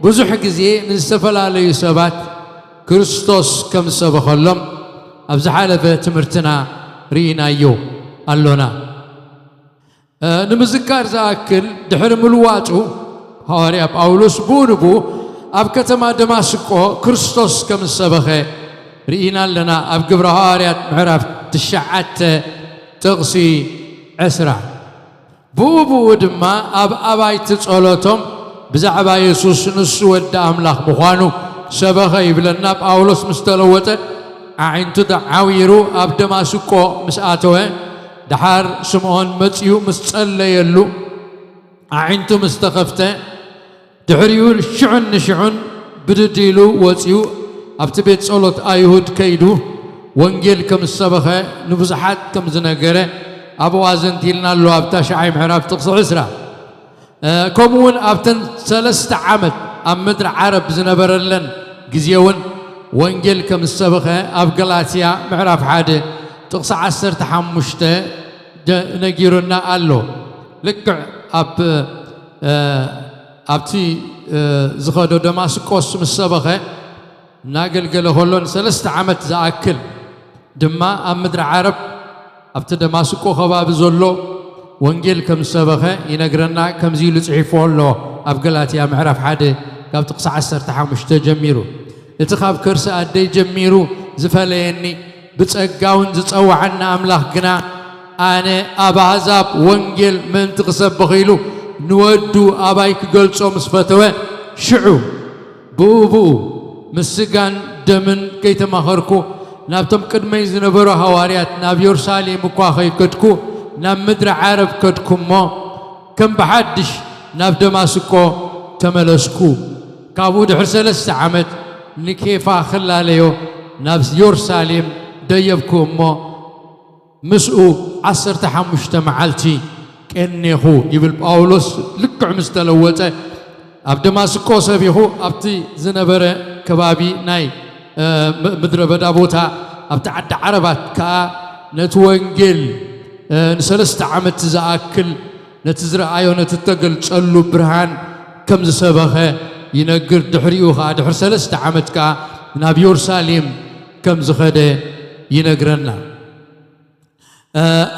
ብዙሕ ግዜ ንዝተፈላለዩ ሰባት ክርስቶስ ከም ዝሰበኸሎም ኣብ ዝሓለፈ ትምህርትና ርኢናዮ ኣሎና ንምዝካር ዝኣክል ድሕሪ ምልዋጡ ሃዋርያ ጳውሎስ ብኡንቡ ኣብ ከተማ ደማስቆ ክርስቶስ ከም ዝሰበኸ ርኢና ኣለና ኣብ ግብረ ሃዋርያት ምዕራፍ 9 ጥቕሲ 10 ብኡ ድማ ኣብ ኣባይቲ ጸሎቶም ብዛዕባ ኢየሱስ ንሱ ወዲ ኣምላኽ ምዃኑ ሰበኸ ይብለና ጳውሎስ ምስ ተለወጠ ኣዒንቱ ተዓዊሩ ኣብ ደማስቆ ምስ ኣተወ ድሓር ስምዖን መጺኡ ምስ ጸለየሉ ኣዒንቱ ምስ ተኸፍተ ድሕሪኡ ሽዑን ንሽዑን ብድዲሉ ወፂኡ ኣብቲ ቤት ጸሎት ኣይሁድ ከይዱ ወንጌል ከም ዝሰበኸ ንብዙሓት ከም ዝነገረ ኣብኡ ኣዘንቲልና ኣሎ ኣብ ታሽዓይ ምዕራፍ ጥቕሲ 20 ከምኡውን ኣብተን 3 ዓመት ኣብ ምድሪ ዓረብ ዝነበረለን ግዜ እውን ወንጌል ከም ዝሰበኸ ኣብ ገላትያ ምዕራፍ 1 ጥቕሲ 15 ነጊሩና ኣሎ ልክዕ ኣብቲ ዝኸዶ ደማስቆስ ምስ ሰበኸ እናገልገለ ከሎን 3 ዓመት ዝኣክል ድማ ኣብ ምድሪ ዓረብ أبت دماسكو خباب زلو وانجيل كم سبخة ينقرنا كم زيلو تعيفوا له أبقلات يا معرف حدا قاب تقصع السر تحمش تجميرو اتخاب كرسة أدي جميرو زفليني بتسقاون زتسوى عنا أملاح قنا أنا أبا عذاب وانجيل من تقصب بخيلو نودو أبايك قلتو مصفتوه شعو بوبو مسجان دمن كيت مخركو نابتم قدمي زنبرو حواريات ناب يرساليم كواخي كدكو ناب مدر عرب كدكو ما كم بحدش ناب دماسكو تملسكو كابو دحر 3 عامت نكيفا خلاليو ناب يرساليم ديبكو ما مسؤو 15 معلتي كنيخو يبل باولوس لكع مستلوته أب دماسكو سبيهو أبتي زنبرة كبابي ناي مدر بدابوتا أبتي عد عربات كا نتوانجل نسلست عمت زاكل نتزرع آيو نتتقل تشلو برهان كم زسبخه ينقر دحريوها دحر 3 عمت كا ناب يرساليم كم زخده ينقرنا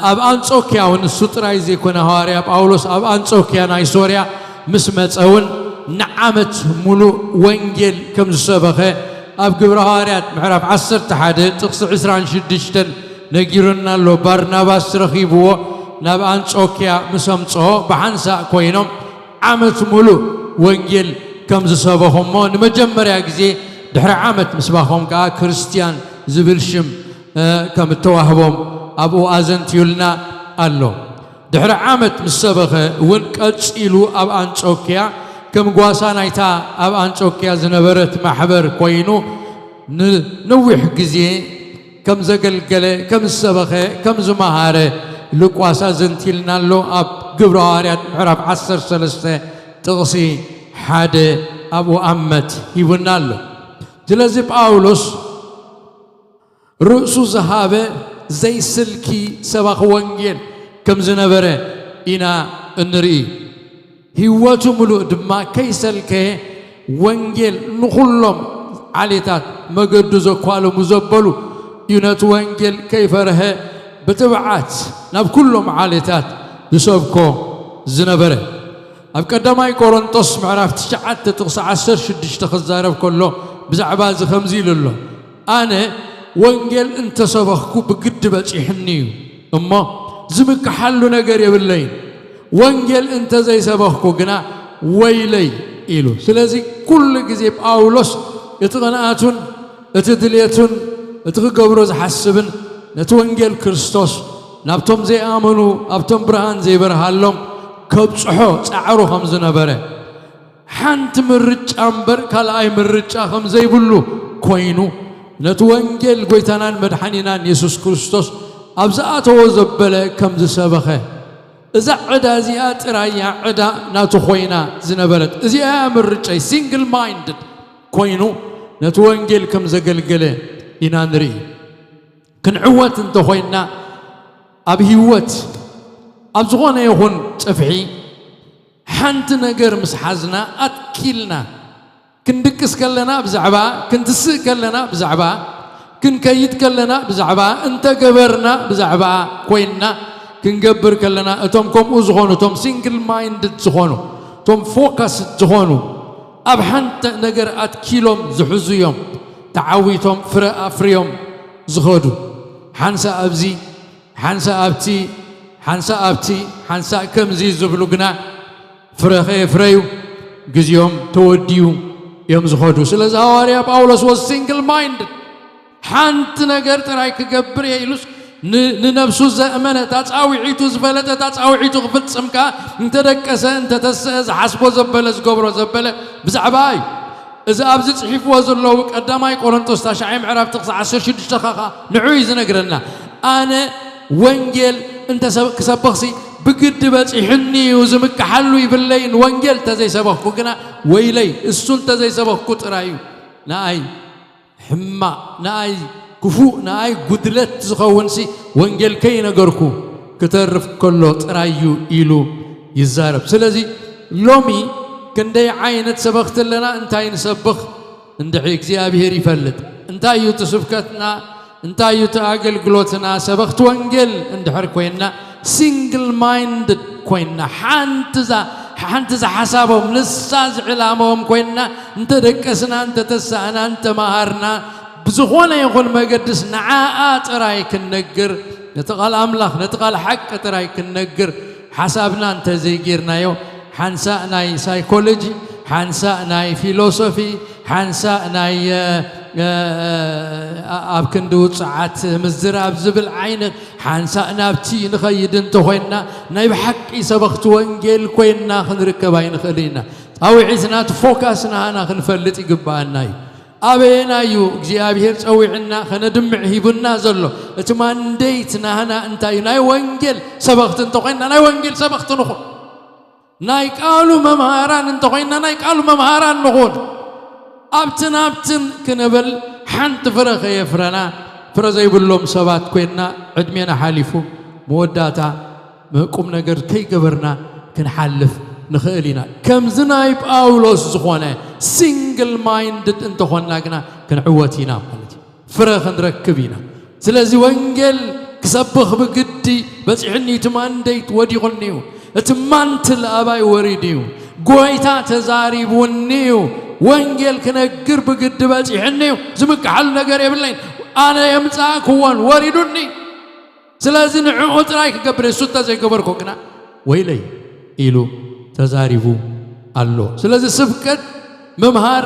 أب أنصوكيا ونسوتراي زي كنا هاري أب أولوس أب أنصوكيا ناي سوريا مسمت أون نعمت ملو وانجيل كم زسبخه أب قبر هاريات محرف 10 حدا تقص 26 نجيرنا لو برناباس رخيبو ناب أنصوكيا مسمصو بحنسا كوينم عمت ملو وانجيل كم زسبخهم ما نمجمريا غزي دحر عمت مسبخهم كا كريستيان زبلشم كم توهبهم أبو أزنتيولنا قالو دحر عمت مسبخه ونقصيلو أب أنصوكيا كم قواسانايتا أب أنصوكيا زنبرت محبر كوينو نوح غزي كم زقلقله كم سبخه كم زمهاره لقواسا زنتيلنا لو أب قبراريات محرف 13 تغسي حدا أبو أمت يبنالو جلزي باولوس رؤسو زهابه زي سلكي سبخ وانجيل كم زنبره إنا انرئي هيواتو ملو دما كيسلكه وانجيل نخلهم عليتات مقدو زكوالو مزبلو يونات وانجيل كيفره بتبعات ناب كلهم عليتات يسبكو زنبره أب قداماي كورنثوس معرف 9 تقص 16 تخزارب كله بزعبا زخمزيل له أنا وانجيل انت سبخكو بقد بصيحنيو اما زمك حلو نجر يبلين وانجيل انت زي سبخكو غنا ويلي إلو سلازي كل غزي باولوس يتغناتون اتدليتون اتغقبرو زحسبن نتوانجيل كريستوس نابتم زي آمنو ابتم برهان زي برهالهم كبصحو صعرو خمز نبره حنت مرچ امبر كالاي مرچا خم زي بلو كوينو نتوانجيل قويتانان مدحنينان يسوس كريستوس أبزاته وزبله كم زسبخه إذا عدا زيات رايا عدا ناتو خوينا زنبلت إذا أمر رجعي single minded كوينو نتوانجيل كم زقلقله إنانري كن عوات انت خوينا أبهيوات أبزغونا يهون تفعي حنت نقر مسحزنا أتكيلنا كن دكس كلنا بزعبا كن تسق كلنا بزعبا كن كيد كلنا بزعبا انت قبرنا بزعبا كوينا كن قبر كلنا اتم كم ازغونو تم سينجل مايندد زغونو تم فوكس زغونو اب حنت نقر اتكيلهم زحزيهم تعويتهم فريهم زغودو حنسا ابزي حنسا ابتي حنسا ابتي حنسا كمزي زبلوغنا فرخي فريو غزيهم توديو يوم زخدو سلاز هواريا باولوس was single minded حنت نجر ترايك قبر يلوس ننفسو زأمنة تاعويعيتو زبلة تاعويعيتو غفت سمكا انت دكسه انت تسأز حسبو زبلة زقبرو زبلة بزعباي إذا أبزت صحيف وزلو قداماي قرنطوس تاشعي معرف تقصى 10 دقيقة نعويز نقرنا أنا وانجيل انت كسبخسي بقد بصيحني وزمك حلو يبلين وانجيل تزي سبخكو كنا ويلي السن تزي سبخكو ترايو ناي حما ناي كفو ناي قدلت زخونسي وانجيل كي نقركو كترف كله ترايو إلو يزارب سلازي لومي كندي عينت سبخت لنا انتاي نسبخ اندعي اكزيابير يفلت انتاي تسبكتنا انتايو تأجل قلوتنا سبخت وانجل اندحر كوينا single minded كوينا حانتزا حسابهم لساز علامهم كوينا انت دكسنا انت تسعنا انت مهارنا بزخونا يقول ما قدس نعاءات رايك النقر نتقال أملاخ نتقال حق رايك النقر حسابنا انت زي جيرنا يو حنسأناي سايكولوجي حنسأناي فيلوسوفي حنسأناي أبكندو ساعات مزراب زبل عين حنسأنا بتي نخيد انتو خوينا نايب حق سبخت وانجيل كوينا خنركباين خلينا أو عزنا تفوكسنا هنا خنفلت يقبانا أبينا يو እግዚአብሔር ጸዊዕና خندمع هيبنا زلو اتمان ديتنا هنا انتاي ناي وانجيل سبخت انتو خوينا ناي وانجيل سبخت نخو ناي قالوا ممهاران انتو خوينا ناي قالوا ممهاران نخون أبتن كنبل حنت فرخ يفرنا فرزي بلوم سبات كوينا عدمينا حالفو موداتا مقوم نجر كي قبرنا كنحلف نخيلنا كم زنايب أولوس زخونا single minded انت خونا كنا كنعوتينا فرخ نركبينا سلازي وانجل كسبخ بقدي بس عني تمان ديت ودي غنيو تمانتل أباي وريديو قويتا تزاري بونيو وانجيل كنقر بقد باتي حنيو زمك حل نقر يبلين أنا يمساك هوان واردوني سلازين عقود رايك قبر السوطة زي قبر كوكنا ويلي إلو تزاريبو اللو سلازي سبكت ممهار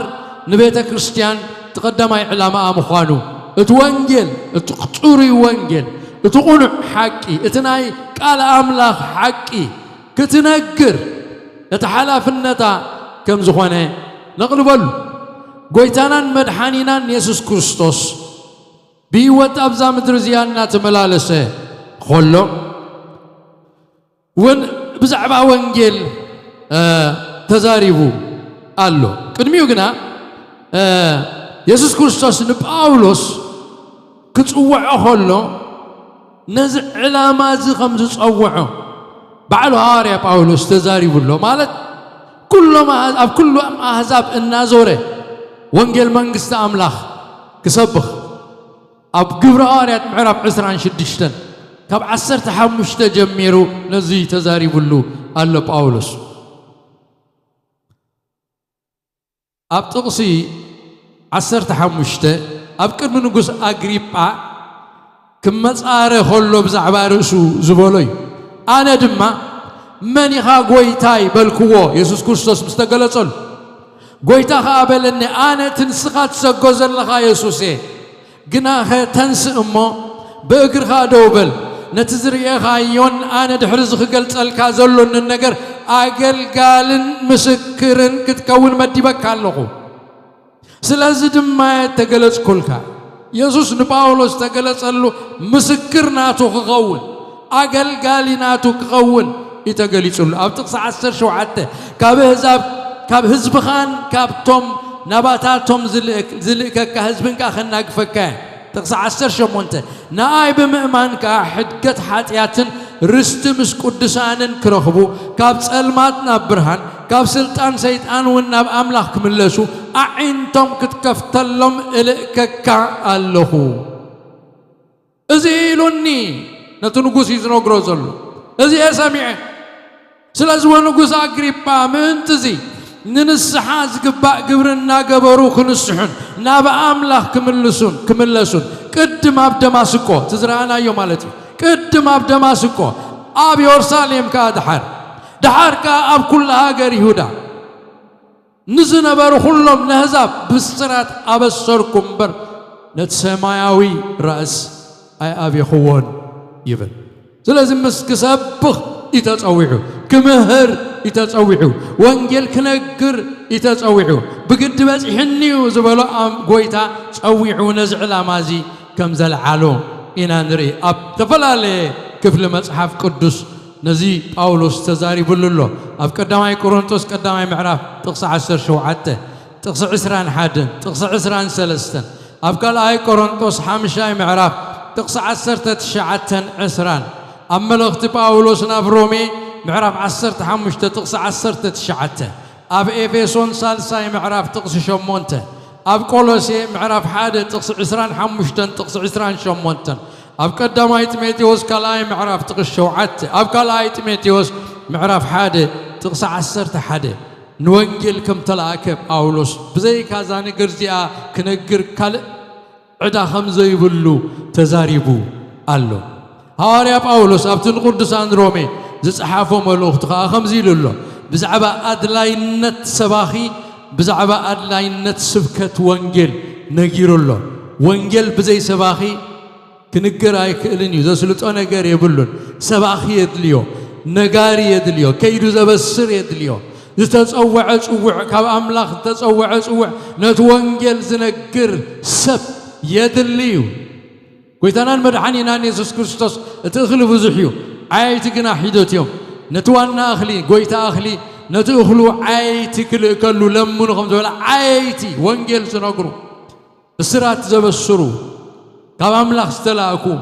نبيتا كريستيان تقدم إعلام مخانو اتوانجيل اتقطوري وانجيل اتقنع حقي اتناي قال أملاخ حقي كتنقر اتحلاف النتا كم زخوانه نقلبل قويتانان مدحانينان يسوس كريستوس بيوت أبزا مدرزياننا تملالسه خلو ون بزعبا وانجيل تزاريبو قالو قدميو قنا يسوس كريستوس نباولوس كتصوعه خلو نزع علامة زي خمس تصوعه بعلو هاريا باولوس تزاريبو له مالت كل أحزاب النازورة وانجيل منقست أملاخ كسبخ أب قبر آريات معرب عسران شدشتن كاب عسرت حمشت جميرو نزي تزاري بلو قال باولوس أب تقصي عسرت حمشت أب كرم نقص أقريبا كم مصاري خلو بزعبا رأسو زبولي أنا دما من يخا قويتاي بالكوو يسوس كريستوس مستقلصل قويتا خابلني أنا تنسخات سقوزن لخا يسوسي قناخ تنس أمو بأقر خادوبل نتزري خايون أنا دحرز خقلت الكازلون النقر أقل قالن مسكرن كتكون مدي بكاللغو سلازد ما يتقلص كلها يسوس نباولوس تقلص له مسكرناتو خغون أقل قالناتو خغون يتقلص له أبتقص عسر شو عته كاب حزب خان كاب توم نباتاتهم زلك كحزبن كخنا قفكا تقص عسر شو مونته نايب مؤمن كحدقت حاتياتن رستمس قدسانن كرخبو كاب صلماتنا برهان كاب سلطان سيطان وناب املاح كملسو اعينتم كتكفتلهم الككا اللهو ازيلوني نتنقص يزنقرو زلو ازي اسامع سلازو نقص اغريبا منتزي ننسحاز قباء قبرنا قبرو خنسحن ناب املاح كملسون قدم اب دماسكو تزرانا يوم مالتي قدم اب دماسكو اب يورساليم كادحر دحر كاب كل هاجر يهودا نزنا بر كلهم نهزاب بسرات ابصركم بر نتسماياوي راس اي ابي خوون يبل لازم مسكسبخ يتصوعوا كمهر يتصوعوا وانجيل كنقر يتصوعوا بقد بس حنيو زبلو ام قويتا تصوعوا نزعل مازي كم زلعالو إنا نري أب تفلالي كفل مصحف قدس نزي باولوس تزاري بلولو أب قدامي كورنثوس قدامي معراف تقص 10 شوعته تقص 20 حادن تقص 20 سلستن أب قال آي كورنثوس حامشاي معراف تقص 10 تشعتن 20 أما الوقت باولوس نافرومي معراف 10 حمشته تقص 10 تشعته أب إفيسون سالساي معراف تقص شمونته أب كولوسي معرف حادة تقص عسران حمشتن تقص عسران شمونتن أب قداماي تيموثاوس كلاي معرف تقص شوعت أب كلاي تيموثاوس معرف حادة تقص عسرت حادة نوانجل كم تلاكب أولوس بزي كازاني قرزيا كنقر كال عدا خمزة يبلو تزاريبو قالو هاريا أولوس أبتن قدسان رومي زي حافو ملوخ تخا خمزي لولو بزعبا أدلاينت سباخي بزعبا أدلاينت سبكة وانجل نجيرو الله وانجل بزي سباخي كنقر آي كإلنيو زي سلطة نقار يبلون سباخي يدليو نقار يدليو كيدو زبسر يدليو تتصوع تصوع كاب أملاخ تتصوع تصوع نتوانجل زنقر سب يدليو كويتانان مدحاني نان يسوس كريستوس تأخلو بزحيو عايت قنا حيدوتيوم نتوانا أخلي قويتا أخلي نتأخلو عايت كلو لمن خمسة ولا عايتي وانجل سنقرو السرات زبسرو كاب أملاخ استلاكو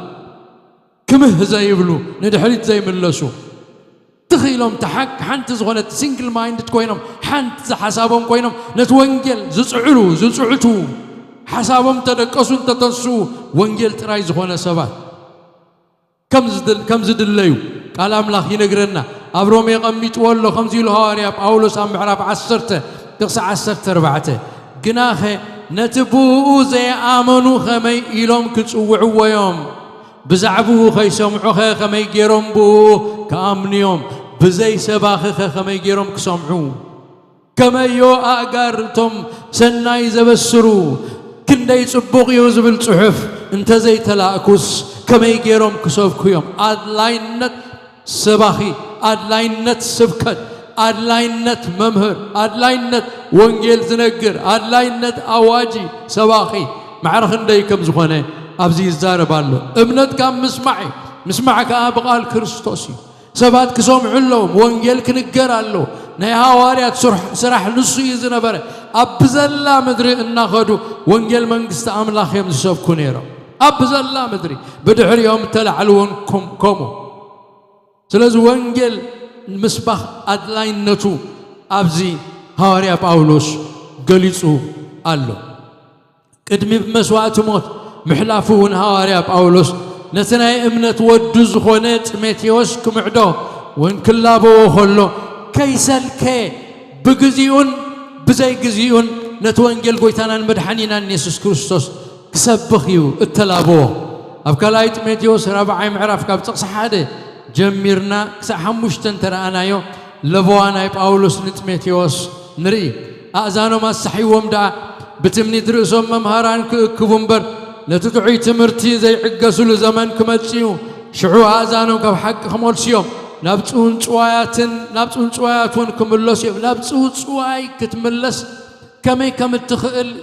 كمه زي يبلو ندحريت زي ملسو تخيلهم تحك حنت زغنت سينجل مايند كوينهم حنت حسابهم كوينهم نتوانجل زعلو حسابهم تدقسون تتنسو وانجل تراي زغنا سبات كم زدل ليو قال أملاخ ينقرنا أبروم يقميت والله خمسي الهاري أولوس أم عرب عسرته تقص عسرته ربعته قناخه نتبوء زي آمنوا خمي إلهم كتسوعوا يوم بزعبوه خي سمعوه خمي جيرم بو كامن يوم بزي سباخه خمي جيرم كسمعوه كما يو أقارتم سناي زبسرو كندي صبوغ يوزب الصحف انت زي تلاكوس كما يجيرم كسوفكو يوم أدلاينت سباخي أدلاينت سبكت أدلاينت ممهر أدلاينت وانجيل زنقر أدلاينت أواجي سباخي معرخ اندي كم زخانه أبزي الزارب الله ابنت كام مسمعك أبغال كريستوسي سبات كسوم علوم وانجيل كنقر الله نها واريات سرح نصو يزنبره أبزلا مدري إننا خدو وانجيل منقست أملاخ يوم زسوف كونيرا أبزلا مدري بدحر يوم تلعلون كومو سلاز وانجيل المسبخ أدلاين نتو أبزي هاريا باولوس قليسو قالو قدمي بمسوات موت محلافون هاريا باولوس نتناي امنت ودز خونت ميتيوس كمعدو وان كلابو خلو كيسل كي بجزيون بزي جزيون نتوانجل قويتانا المدحنينا يسوس كريستوس كسبخيو التلابو أبكالايت ميتيوس رابعي معرف كاب تقص حاده جميرنا كسحموش تنتر أنا يو لبوانا باولوس نت ميتيوس نري أزانو ما صحي ومدع بتمني درسهم ممهران كبنبر لتدعي تمرتي زي عقسو لزمان كمتسيو شعو أزانو كاب حق خمولسيوم نابتون صواياتون كملسيوم نابتون صواي كتملس كمي كم تخيل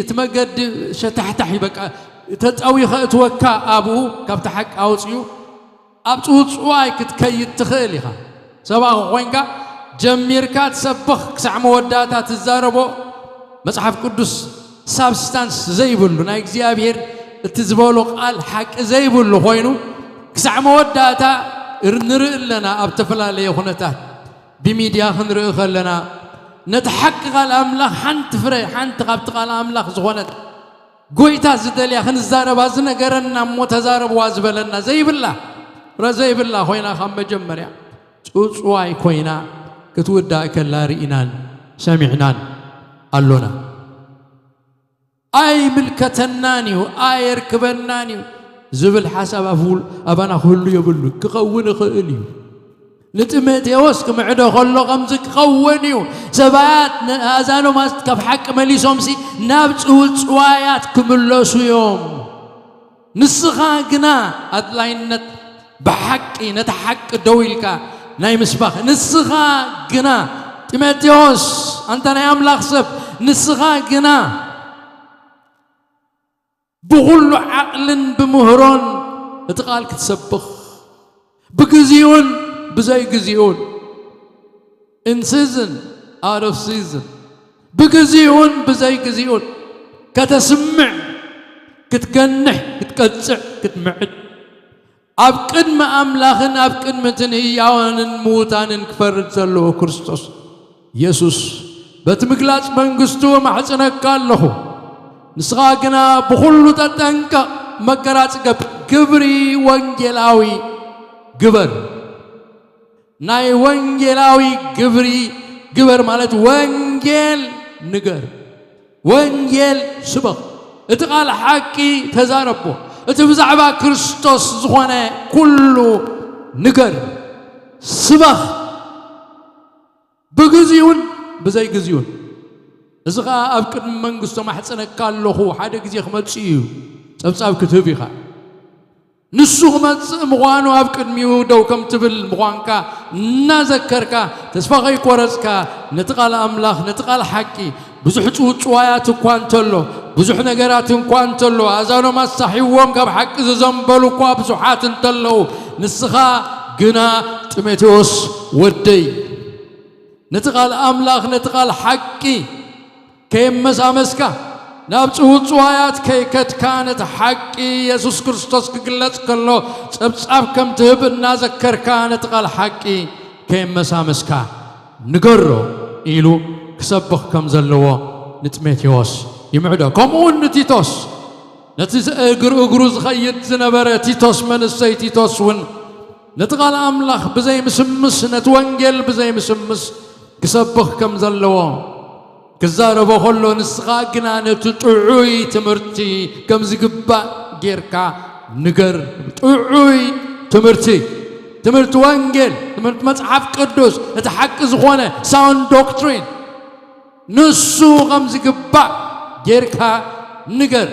تمجد شتحتحي بقى تتقوي توكا أبو كاب تحق أوصيو أبتون صواي كتكي تخيلها سباق وينكا جميركات سبخ كسع موداتا تزاربو مصحف قدس سابستانس زي بلو نايك زيابير تزبولو قال حق زي بلو خوينو كسع موداتا نرئ لنا أبتفلا لي خنتات بميديا خنرئ خلنا نتحقق الأملاخ حنت فري حنت قبتق الأملاخ زغنت قويتا زدليا خنزارب وازنا قرنا متزارب وازبلنا زي بالله خوينا خم جمريا صواي خوينا كتودا كلا رئنان سمعنان قالونا أي ملكتنانيو أي ركبنانيو زبل حسب أفول أبانا خلو يبلو كقون خيليو نتمتيوس كمعدو خلو غمزك قونيو سبات أزانو ماست كف حق ملي سومسي نابتو صوايات كملوسو يوم نسخا قنا أدلاينت بحقي نتحق دويلكا ناي مسبخ نسخا قنا تمتيوس أنت ناي أملاخ سب نسخا قنا بغل عقل بمهرون اتقال كتسبخ بجزيون بزي جزيون in season out of season بجزيون بزي جزيون كتسمع كتكنح كتكتسع كتمعد أبكن ما أملاخن أبكن متنهياوان موتان كفرد سلو كريستوس يسوس بتمقلاش منقستو محسنك قال له نسخاقنا بخلو تتنك مقرات قبري وانجلاوي قبر ناي وانجلاوي قبر مالت وانجل نقر وانجل سبق اتقال حقي تزاربو اتبزعبا كريستوس زخوانا كله نقر سبق بغزيون بزي غزيون ازغا ابقد منغستو ما حصنك كالو حدا غزي خمصيو صبصاب كتبيخا نسو خمص مغوانو ابقد ميودو كم تبل مغوانكا نذكركا تسفاقي قرصكا نتقال املاح نتقال حقي بزح صوايات كوانتلو بزح نغرات كوانتلو ازانو ما صحيوم كب حق زنبلو كو بزحات انتلو نسخا غنا تيموثيوس ودي نتقال املاح نتقال حقي كيم مسامسكا نابصو صوايات كيكت كانت حقي يسوع كريستوس كغلص كلو صبصاب كم تهبنا ذكر كانت قال حقي كيم مسامسكا نغرو إلو كسبخ كم زلوا نتميتيوس يمعدو كمون تيتوس نتز اغرو زخيت زنبره تيتوس من السي تيتوس ون نتقال املاح بزي مسمس نتوانجل بزي مسمس كسبخ كم زلوا كزاربو كله نسخاقنا نتطعوي تمرتي كم زقبا غيركا نغر طعوي تمرتي تمرت وانجل تمرت مصحف قدوس نتحق زخونه ساوند دوكترين نسو كم زقبا غيركا نغر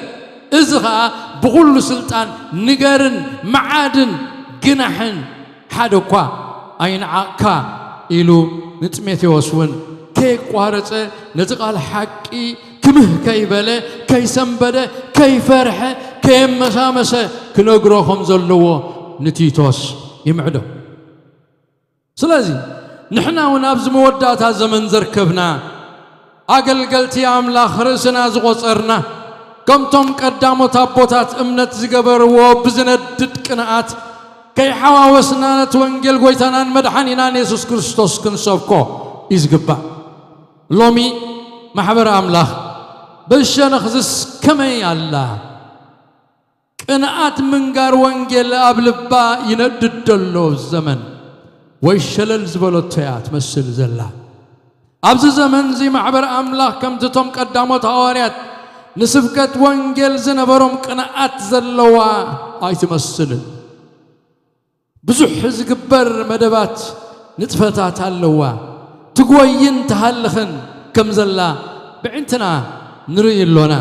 ازغا بكل سلطان نغرن معادن جناحن حدوكا اين عكا إلو نتميتيوس ون كي قارصه نتقال حقي كمه كيبله كي سنبده كي فرحه كي مسامسه كنغروهم زلو نتيتوس يمعدو سلازي نحنا ونابز مودات زمن زركبنا اقلقلتي املاخ رسنا زغصرنا كمتم قدامو تابوتات امنت زغبرو بزندد قناعات كي حواوسنا نتوانجل غويتانان مدحانينا يسوع كريستوس كنسبكو يزغبا لومي محبر املاح بالشنخزس كمي الله قناعات منغار وانجل ابلبا ينددلو الزمن ويشلل زبلوتيات مسل زلا ابز زمن زي محبر املاح كم تتم قدامو حواريات نسبكت وانجل زنبروم قناعات زلوا ايتمسل بزح زغبر مدبات نطفتات اللوا تقوين تهلخن كم زلا بعنتنا نري اللونا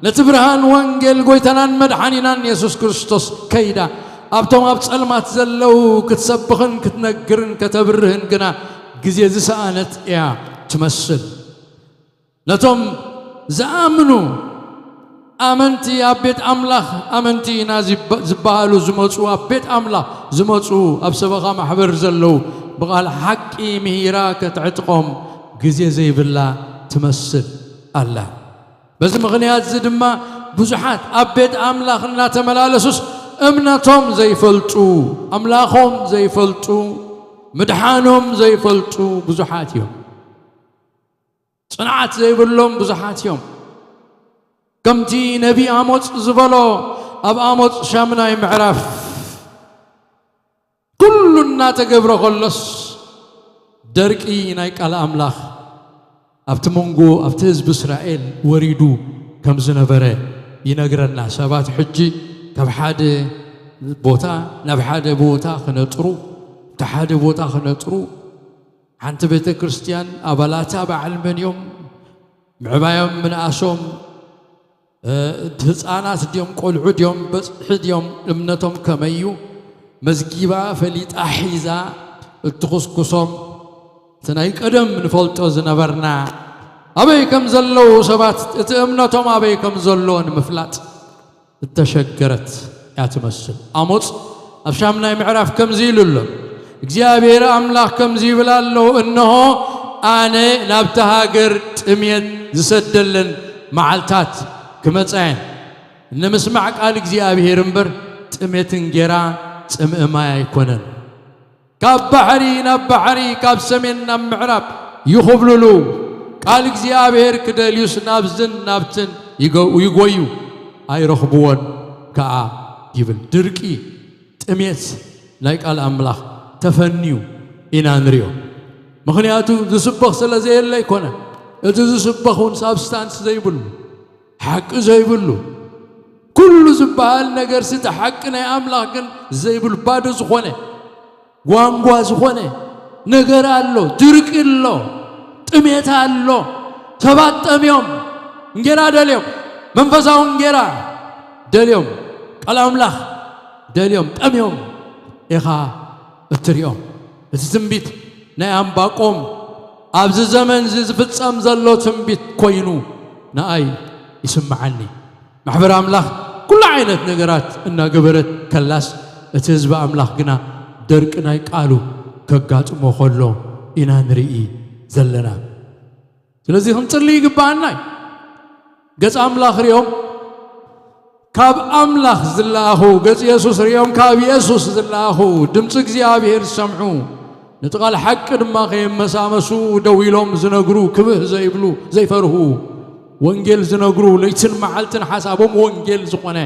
نتبرهان وانجل قويتنان مدحانينان يسوع كريستوس كيدا ابتم ابصلمات زلو كتسبخن كتنقرن كتبرهن كنا غزي زسانت يا تمثل نتم زامنو امنتي ابيت املاح امنتي نازي زبالو زمصو ابيت املاح زمصو ابسبخا محبر زلو بقال حقي مهيراك تعتقهم غزي زي بالله تمثل الله بس مغنيات زدما بزحات ابيت املاخنا تملالسوس امنتهم زي فلطو املاخهم زي فلطو مدحانهم زي فلطو بزحات يوم صنعت زي بلهم بزحات يوم كمتي نبي اموت زبلو اب اموت شامنا يمعرف كلنا تقبره خلص دركي نايك على املاخ ابت مونغو ابت حزب اسرائيل وريدو كم زنبره ينغرنا سبات حجي كبحاد بوتا نبحاد بوتا خنطرو تحاد بوتا خنطرو حنت بيت كريستيان ابلاتا بعلمن يوم معبايم من اسوم ህፃናት ዲዮም ቆልዑ ዲዮም በጽሕ ዲዮም እምነቶም ከመዩ መዝጊባ ፈሊጥ አሒዛ እትኹስኩሶም ተናይ ቀደም ንፈልጦ ዝነበርና አበይ ከም ዘለው ሰባት እቲ እምነቶም አበይ ከም ዘሎን ምፍላጥ እተሸገረት ያትመስል አሞጽ አብሻምናይ ምዕራፍ ከም ዚሉሎ እግዚአብሔር አምላክ ከም ዚብላሎ እነሆ አነ ናብታ ሀገር ጥሜት ዝሰደልን መዓልታት كمصاين نمسمع قال እግዚአብሔር እንበር ጥሜትን ጌራ ጽምእማ አይኮነን ካብ ባሕሪ ናብ ባሕሪ ካብ ሰሜን ናብ ምዕራብ ይኹብልሉ ቃል እግዚአብሔር ክደልዩስ ናብዝን ናብትን يقويو أي رخبون كا يبل دركي تميت لايك الأملاخ تفنيو إنا نريو مخنياتو زسبخ سلازي اللي يكونه إذا زسبخون سابستانس زي بلو حق زي بلو كل زبال نجار ست حقنا يا أملاخ كن زي بلو بادو زخونه وانغوا زخونه نجار الله درك الله تميت الله سبات أميوم نجرا دليوم منفسهم نجرا دليوم الأملاخ دليوم أميوم إخا التريوم التنبيت نعم باقوم أبز الزمن زفت أمزلو تنبيت كوينو ناي يسمعني محبر أملاخ كل عينة نجرات إنها قبرت كلاس تزب أملاخ جنا درك نايك قالوا كقات مخلو إنا نرئي زلنا ስለዚህ ህንጽልይ ይግባና ገጽ አምላኽ ሪዮም ካብ አምላኽ ዝላኹ ገጽ ኢየሱስ ሪዮም ካብ ኢየሱስ ዝላኹ ድምጽ እግዚአብሔር ሰምዑ ንጥቃል ሐቅ ድማ ከመሳመሱ ደው ኢሎም ዝነግሩ ክብህ ዘይብሉ ዘይፈርሁ ወንጌል ዝነግሩ ለይትን መዓልትን ሐሳቦም ወንጌል ዝኾነ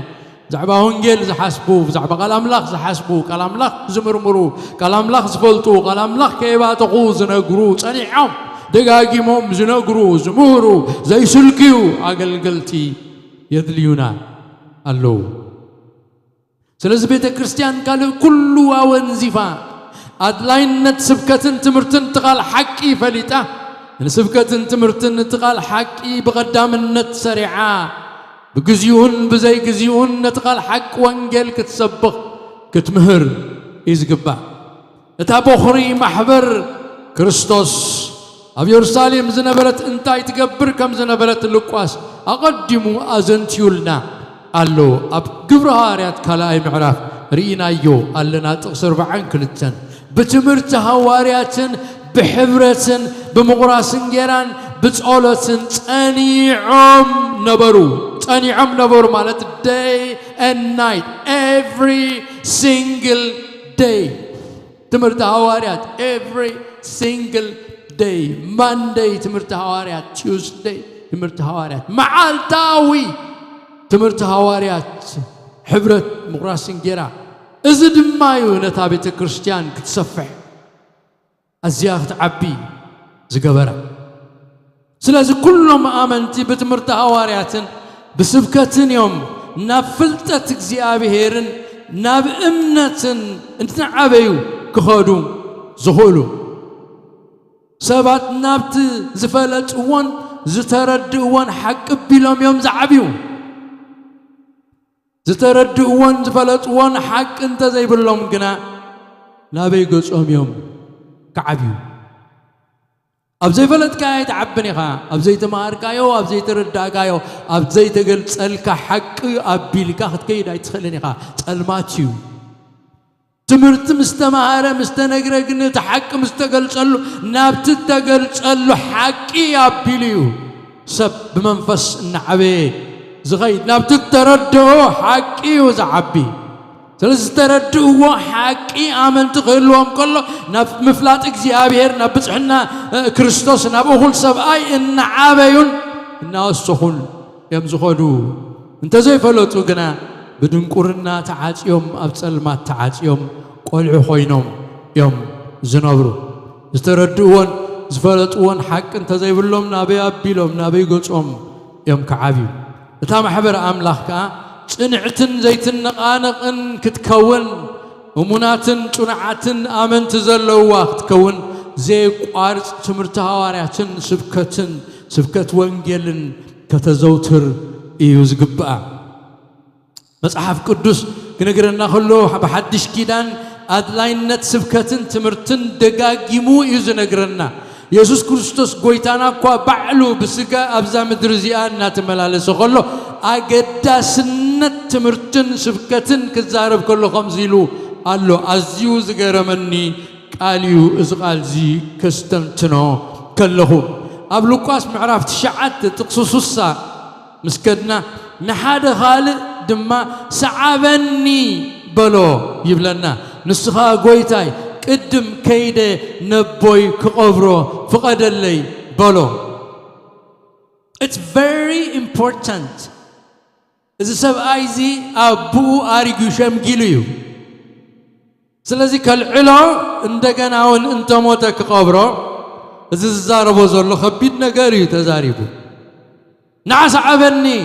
ዛዕባ ወንጌል ዝሐስቡ ዛዕባ ቃል አምላኽ ዝሐስቡ ቃል አምላኽ ዝምርምሩ ቃል አምላኽ ዝፈልጡ ቃል አምላኽ ከይባተኹ ዝነግሩ ጸኒዖም ደጋጊሞም ዝነግሩ ዝምሁሩ ዘይስልክዩ አገልገልቲ የድልዩና አለው ስለዚህ ቤተ ክርስቲያን ካለ ኩሉ አወንዚፋ አድላይነት ስብከትን ትምህርትን ትቃል ሐቂ ፈሊጣ ስብከትን ትምህርትን ትቃል ሐቂ በቀዳምነት ሰሪዓ بجزيون بزي جزيون نتقال حق وانجيل كتسبق كتمهر يزقبا تابوخري محبر كريستوس أبي يرساليم زنبرت انتاي تقبر كم زنبرت اللقواس أقدموا أزنتيولنا قالوا أب قبر هاريات كلاي معراف رينا يو قالنا تقصر بعن كلتن بتمرت هوارياتن بحبرتن بمغراسن جيران بتقولتن تانيعم نبرو تانيعم نبرو مالت day and night every single day تمرت هواريات every single day Monday تمرت هواريات Tuesday تمرت هواريات معالتاوي تمرت هواريات حبرت مغراسن جيران إذا دمايو نتابة كريستيان كتصفح أزياغت عبي زقبرة سلازي كلهم آمنتي بتمرت هوارياتن بسبكتن يوم نافلتت እግዚአብሔርን ናብ እምነትን እንትዓበዩ ክኸዱ ዝኽእሉ ሰባት ናብቲ ዝፈለጥዎን ዝተረድእዎን ሓቂ ቢሎም እዮም ዝዓብዩ ዝተረድእዎን ዝፈለጥዎን ሓቂ እንተዘይብሎም ግና ናበይ ገጾም እዮም كعبيو أبزي فلت كاي تعبني خا أبزي تمار كايو أبزي ترد كايو أبزي تقول سألك حق أبيلك أخذ كي دا يتخلني خا سألماتيو تمرت مستمعارة مستنقرة قلت حق مستقل سألو نابت تقل سألو حقي أبيليو سب بمنفس النعبي زغيد نابت تردو حقي وزعبي سلسل تردوا حقي آمنت غيرهم كله نف مفلات إخزيابير نبتحنا كريستوس نبأخل سبأي إن عابيون الناس سخون يمزخدو انت زي فلوتو قنا بدون قرنا تعات يوم أبتسل ما تعات يوم قولعو خوينهم يوم زنابرو تردوون زفلتوون حق انت زي بلهم نابي أبيلهم نابي قلتهم يوم كعابي تام حبر أملاك صنعتن زيتن نقانقن كتكون ومناتن صنعتن آمنت زلوا كتكون زي قارص تمرت حوارياتن سبكت وانجيلن كتزوتر يزقبا مصحف قدوس كنغرنا كله بحدش كيدان ادلاينت سبكتن تمرتن دغاغيمو يزنغرنا يسوع كريستوس غويتانا كو بعلو بسغا ابزا مدرزيان ناتملالس كله اقداسنت تمرتن سبكتن كزارب كله خمزيلو قالو ازيو زغرمني قاليو ازقال زي كستنتنو كلهم ابلوقاس معرف تشعت تقصصصا مسكدنا نحاد خالق دما سعبني بلو يبلنا نسخا غويتاي قدم كيده نبوي كقبرو فقد اللي بلو It's very important إذا سبعي زي أبو أريجو شمجيليو سلازي كالعلا عندنا أون أنت موتك قبره إذا زاربو زلوا خبيتنا قريو تزاريبو نعس عبني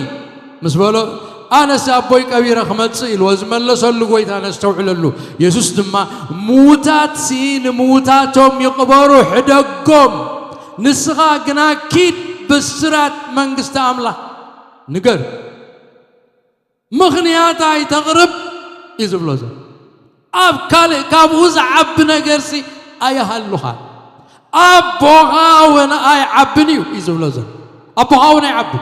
مسبالو أنا سأبوي كبير أحمد سيل وزمن الله صلوا قويت أنا استوعل له يسوع دم موتات سين موتاتهم يقبروا حدقهم نسخة جناكيد بسرات منجست عمله نقر مغنيات أي تغرب يزبلوزا أب كابوز عب نجرسي أي هاللوها أبوها وأنا أي عبنيو يزبلوزا أبوها وأنا عب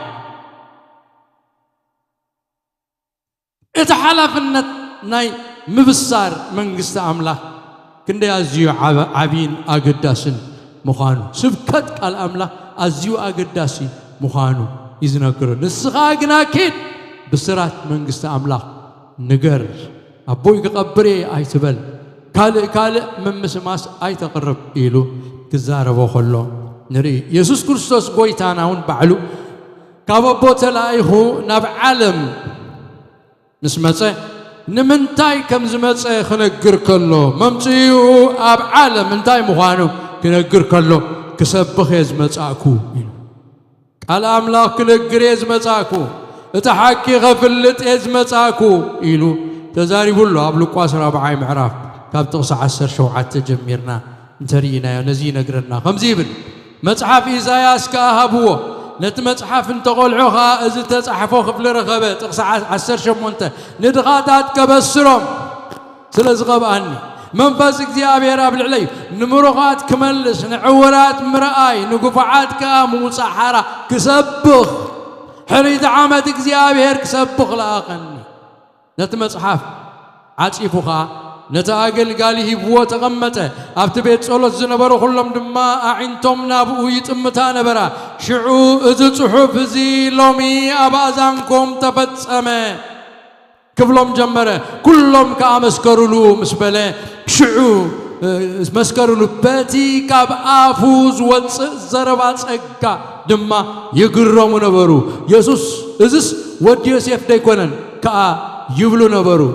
إتحلف النت ناي مبصار منجست عمله كندي أزيو عبين أقداسن مخانو سبكت الأملا أزيو أقداسي مخانو إذن أقرأ نسخاقنا كيد بسرات منجست عمله نقر أبوي قبري أي تبل كالي من مسماس أي تقرب إلو كزارة وخلو نري يسوس كريستوس قويتانا هون بعلو كابوت لايهو ناب عالم نسمعه نمنتاي كم زمصه خنقر كله ممصيو اب عالم منتاي مخانو كنقر كله كسبخ يزمصاكو قال املاك كنقر يزمصاكو اتحكي غفلت يزمصاكو يلو تزاري بلو اب لوقاس 4 معراف كاب تقص 10 شوعات تجميرنا انترينا نزي نقرنا خمزيبن مصحف إيزاياس كاهبو نت مصحف انت قلعوها إذ تصحفو خفل رغبة تقص 10 شمونته ندغاتات كبسرهم سلازغب عني منفس እግዚአብሔር አብልዕለይ ንምሩኻት ክመልስ ንዕውራት ምርአይ ንጉፋዓት ከሙሳ ሓራ ክሰብኽ ሕሪት ዓመት እግዚአብሔር ክሰብኽ ለኣኸኒ ነቲ መጽሓፍ ዓጺፉኻ ነቲ ኣገልጋሊ ሂብዎ ተቐመጠ ኣብቲ ቤት ጸሎት ዝነበሩ ኩሎም ድማ ኣዒንቶም ናብኡ ይጥምታ ነበራ ሽዑ እዚ ጽሑፍ እዚ ሎሚ ኣብ ኣዛንኩም ተፈጸመ كبلهم جمرة كلهم كأمسكرلو مسبلة شعو مسكرلو باتي كاب آفوز والزربات أكا دما يقرمو نبرو يسوس إزس ود يوسف ديكونن كا يبلو نبرو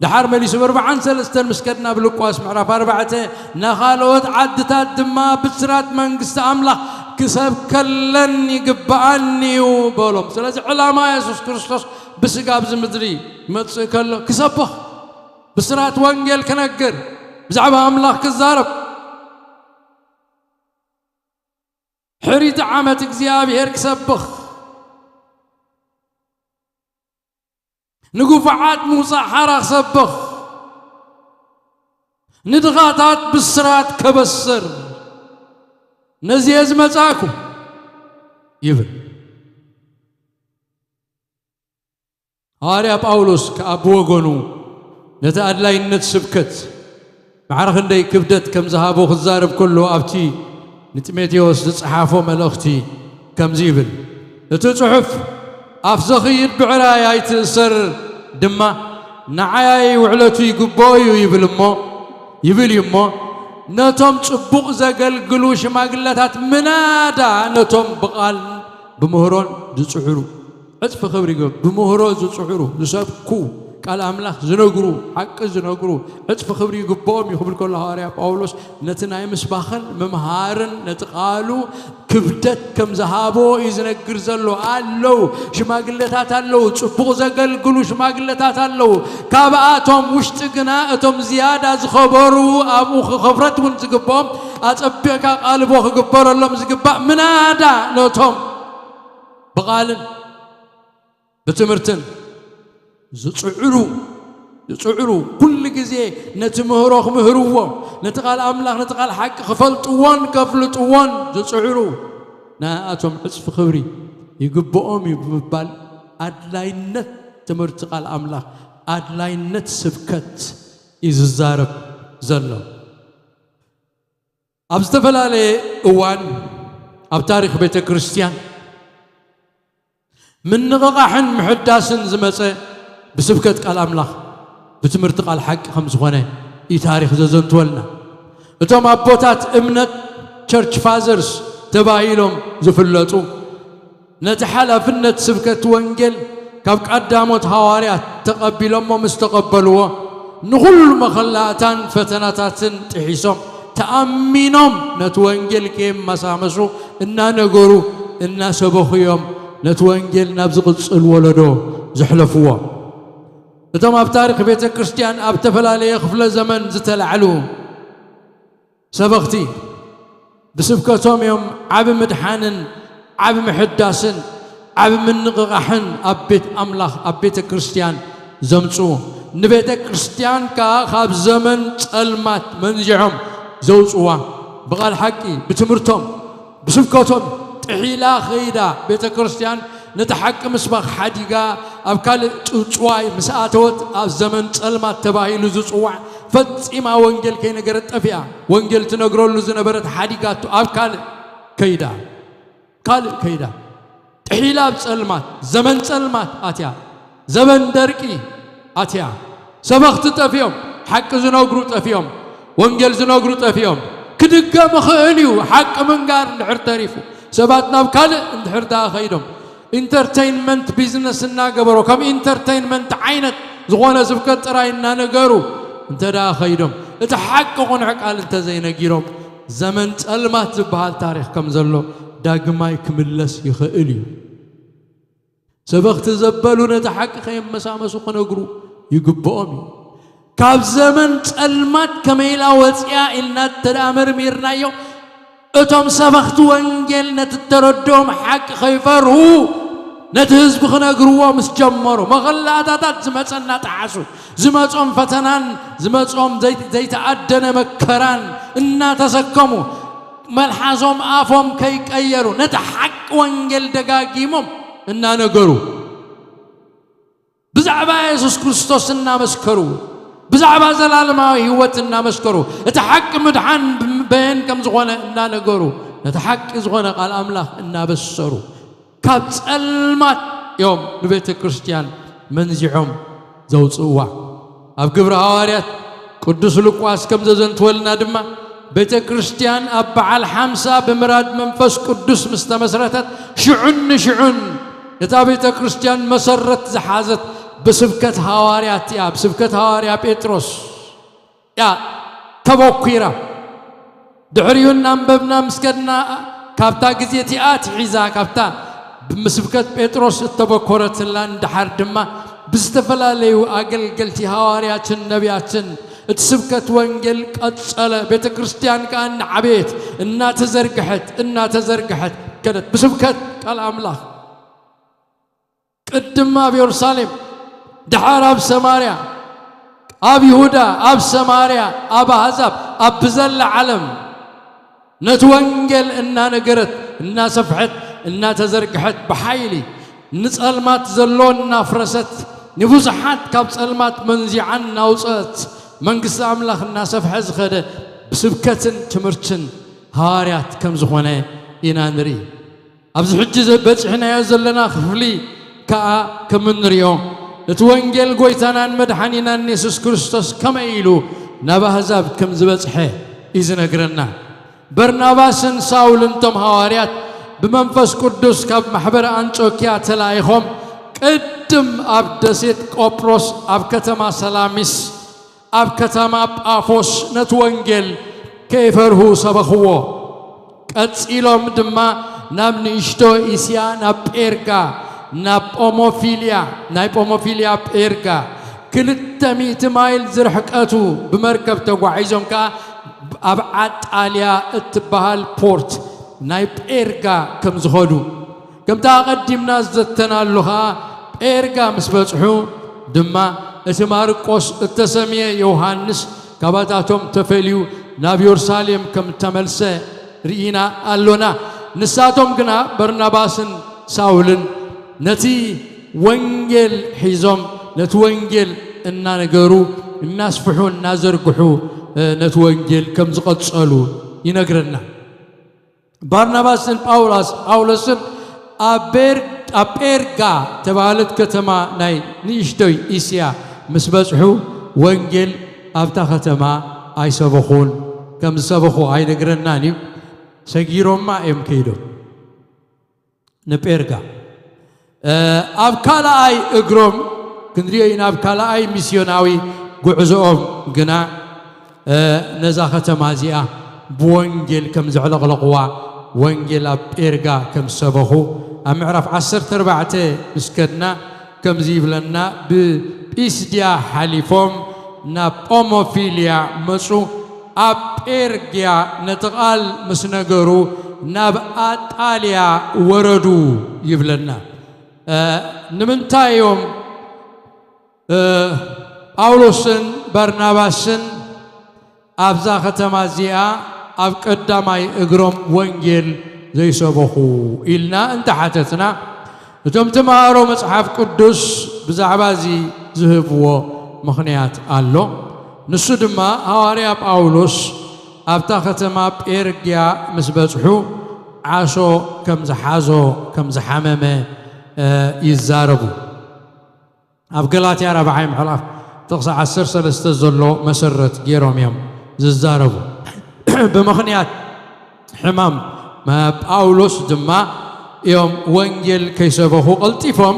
دحار ملي سبر بعن سلستن مسكتنا بلقواس معرف 4 نخالوت عدتات دما بسرات منقست أملا كسب كلن يقبعني وبولهم سلازي علامة يسوس كريستوس بسقاب زمدري متسكل كسبخ بسرات وانجيل كنقر بزعبها أملاك كزارب حريت عامة እግዚአብሔር كسبخ نقفعات موسى حرق سبخ ندغاتات بسرات كبسر نزيز مزاكو يبن هاري باولوس كأبوغونو نتأدلاينت سبكت معرخ ندي كبدت كم ذهبو خزارب كله أبتي نتميتيوس تصحافو ملأختي كم زيبل نتصحف أفزخيد بعرايا يتسر دما نعاي وعلتو يقبويو يبل يمو نتوم تبوق زقل قلوش ما قلتات منادا نتوم بقال بمهرون دصحرو عطف خبري بمهرو زصحرو زسبكو قال أملاك زنقرو حق زنقرو عطف خبري قبوم يخبر كل هاريا باولوس نتناي مسباخن ممهارن نتقالو كبدت كم ذهبو يزنقر زلو አለው ሽማግለታት አለው ጽቡቅ ዘገልግሉ ሽማግለታት አለው ካብአቶም ውሽጥ ግና እቶም ዝያዳ ዝኸበሩ አቡ خبرت ውን ዝግቦም አጸበካ ቃልቦ ክግበረሎም ዝግባ ምናዳ ነቶም በቃልን በትምርትን ዝጽዕሩ كل ጊዜ ነትምህሮኽ ምህርዎ ነትቃል አምላክ ነትቃል ሐቅ خፈልጥዎን ከፍልጥዎን ዝጽዕሩ ናአቶም ዕጽፍ خبሪ ይግብኦም ይባል አድላይነት ትምህርት ቃል አምላክ አድላይነት ስብከት ይዝዛረብ ዘሎ ኣብ ዝተፈላልየ እዋን ኣብ ታሪክ ቤተ ክርስቲያን من نقاحن محداسن زمصه بسبكت قال املاح بتمرت قال حق خمس خونه اي تاريخ زنتولنا اتوم ابوتات امنت church fathers تبايلهم زفلطو نتحلى فنة سبكة وانجل كاب قداموت حواريات تقبلوا مستقبلوا نقول مخلاتان فتناتاتن تحيسهم تأمينهم نتوانجل كيم مسامسو إنا نقولوا إنا سبخيهم نتوانجل نبزغص الولدو زحلفوا إتم بتاريخ بيت كريستيان أبتفلا لي خفل زمن زتلعلو سبختي بسبكتهم يوم عب مدحانن عب محداسن عب من نقغحن أبيت أملاخ أبيت كريستيان زمصو نبيت كريستيان كا خاب زمن المات منجعهم زوصوا بقال حقي بتمرتهم بسبكتهم تحيلا خيدا بيت كريستيان نتحكم مسبخ حديقا أبكال تشواي مساتوت الزمن المات تباهي لزوصوا فتصيما وانجل كي نقرت أفيا وانجل تنقرون لزنبرت حديقات أبكال كيدا قال كيدا تحيلا بسلمات زمن سلمات آتيا زمن دركي آتيا سبخت تفيهم حق زنقرو تفيهم وانجل زنقرو تفيهم كدقا مخيليو حق من قار نحرتريفو سباتنا بكال نحرتا خيدهم انترتينمنت بيزنس ناقبرو كم انترتينمنت عينت زغونا زبكت راينا نقرو انت دا خيدهم اتحققون عقال انت زي نقيرهم زمن سلمات زبها التاريخ كم زلو داقما يكملس يخيليو سبخت زبالو نتحقق يمسامسو قنقرو يقبؤمي كاب زمن سلمات كميلا وزيا إلنا التدامر ميرنايو اتم سبخت وانجل نتتردوم حق خيفرهو نتهزب خنقروا مسجمرو مغلاتات زمتنا تعاسو زمتهم فتنان زمتهم زيت عدنا مكران إنا تسكمو ملحظهم آفهم كي كيرو نتحق وانجل دقاقيمهم إنا نقرو بزعبا يسوس كريستوس إنا مسكرو بزعبا زلالماوي هوت إنا مسكرو نتحق مدحان بين كم زغونا إنا نقرو نتحق زغونا قال أملاح إنا بسرو كاب سلمات يوم نبيت كريستيان منزعهم زوج سوا أب قبر هواريات قدس لقواس كم زن تولنا دما بيت كريستيان أبعال حمسة بمراد منفس قدس مستمسرتت شعن يتا بيت كريستيان مسرت زحازت بسبكة هواريات يا بسبكة هواريا بيتروس يا تبوكيرا دعريون نببنا مسكدنا كابتا قزيتي عيزا كابتا بمسبكة بيتروس التبوكورة لان دحر دما بستفلا ليو أقل قلتي هواريات النبيات تسبكت وانجل قصلا بيت كريستيان كان عبيت إنا تزرقحت كانت بسبكت قال أملاح قدم أب يرسالم دحار أب سماريا أب يهودا أب سماريا أب هزب أب بزل علم نتوانجل إنا نقرت إنا سفحت إنا تزرقحت بحيلي نسألمات زلون فرست نفوزحات كاب سألمات منزعان نوصت منقص أملاخ الناس فحز خده بسبكة تمرتن هاريات كم زخونه إنا نري أبز حجز بجحنا يزلنا خفلي كم نريو نتوانجل قويتانا مدحانينا نيسوس كريستوس كما يلو نبا هزاب كم زبجحه إذن أقرنا برناباسن ساول انتم هواريات بمنفس قدس كاب محبر أنطوكيا تلايخهم قدم أب دسيت قبرص أب كتما سلاميس أب كتما بأفوس نتوانجل كيفره سبخوه قتسيلهم دما ناب نشتو إسيا ناب إرقا ناب أوموفيليا بإرقا كلتمي تمايل زرحكاتو بمركب تقوعيزهم كا أبعاد آليا اتبهال بورت نايب إرقا كم زخدو كم تقدمنا زتنا اللها إرقا مسبتحو دما اتمارقوس التسمية يوحنس كباتاتهم تفليو ناب يرساليم كم تملسة رئينا اللونا نساتهم قنا برناباسن ساولن نتي وانجل حيزم نتوانجل إنا نقرو الناس فحون نازرقحو نتوانجل كم زقد سألو ينقرنا برناباسن باولسن أبيرقا تبالت كتما ناي نيشتوي إسيا مسبسحو وانجل أبتا ختما أي سبخون كم سبخو أي نقرنا نيو سجيرهم ما يمكيدو نبيرجا أبكالاي إجرام كندريين أبكالاي ميسيوناوي قعزوم جنا نزاخة مازيا بوانجيل كم زعلق لقوا وانجيل أبيرجا كم سبخو أمعرف 14 مسكنا كم زيفلنا بإسديا حليفهم ناب أوموفيليا مسو أبيرجا نتقال مسنجرو ناب أتاليا وردو يفلنا نمنتايوم أولوسن برناباسن أبزا ختمازيا أب قداماي إجرام وانجيل زي سبخو إلنا انت حتتنا نتوم تمارو مصحف قدس بزعبازي زهبو مخنيات الله نسو دما حواريا باولوس أبتا ختما بإرقيا مسبتحو عاشو كم زحازو كم زحممه يزاربو أب غلاطيا 4 محلاف تقصى 10 سلسته زلو مسرت جيروم يوم ززاربو بمخنيات حمام ما باولوس دما يوم وانجيل كيسبخو قلطيفهم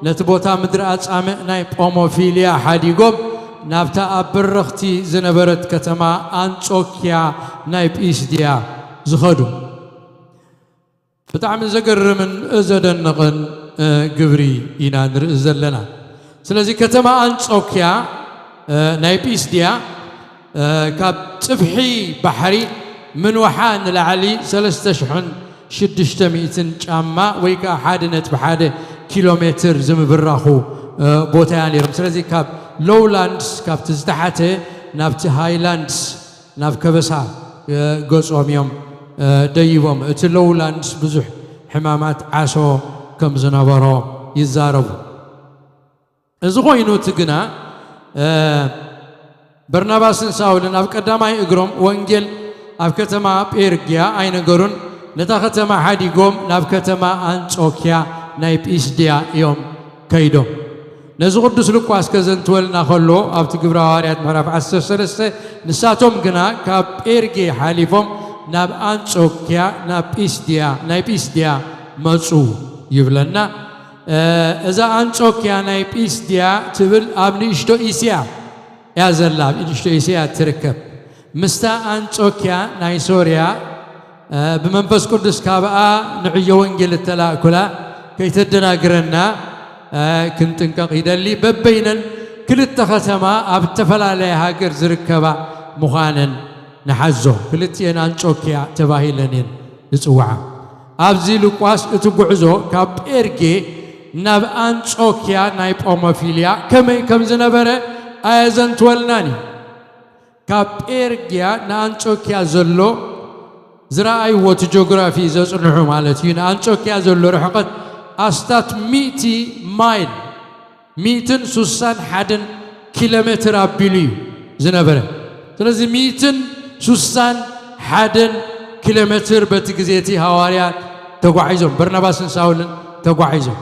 نتبوتا مدرات ناي بوموفيليا حديقوم نابتا أبرختي زنبرت كتما أنطوكيا ناي بإسديا زخدو بتعمل زقر من أزدنقن قبري إنا نرئزل لنا سلازي كتما أنطوكيا ناي بإسديا كاب تفحي بحري من وحان العلي 3600 جاما ويكا حادنت بحاده كيلومتر زم براخو بوتاني سلازي كاب لولاندز كاب تزدحته نابت هايلاندز ناب كبسا قصوم يوم دايوم ات لولاندز بزح حمامات عاشو كم زنبرو يزاربو ازغوينو تقنا برناباسن ساولن أب قداماي إجرام وانجيل أب كتما بإرجيا أين قرون نتا كتما حديقوم ناب كتما أنطوكيا نايب إسديا يوم كيدو نزغدس لقواس كزن تولنا خلو أب تقبرا واريات محرف 10 سلسة نساتهم قنا كاب إرجي حاليفهم ناب أنطوكيا ناب إسديا مصو يفلنا إذا أنطوكيا نايب إسديا تبل أبنيشتو إسيا يا زلاب إنشتيسيا تركب مستا أنطوكيا ناي سوريا بمنفس قدس كابا نعيو وانجيل التلاكلا كي تدنا قرنا كنت انقاق يدلي ببينا كل التختما أبتفل عليها قر زركبا مخانا نحزو كل تين أنطوكيا تباهي لنين لتوعا أبزي لقواس اتقعزو كاب إرقي ناب أنطوكيا نايب أوموفيليا كم زنبره أيزن تولناني كاب إرجيا نانشوكيا زلو زراعي وات جغرافي زصنعو مالتي نانشوكيا زلو رحقت أستات 100 مايل 161 كيلومتر أبيليو زنبرة تلازي 161 كيلومتر بتجزيتي هواريات تقعيزهم برناباسن ساولن تقعيزهم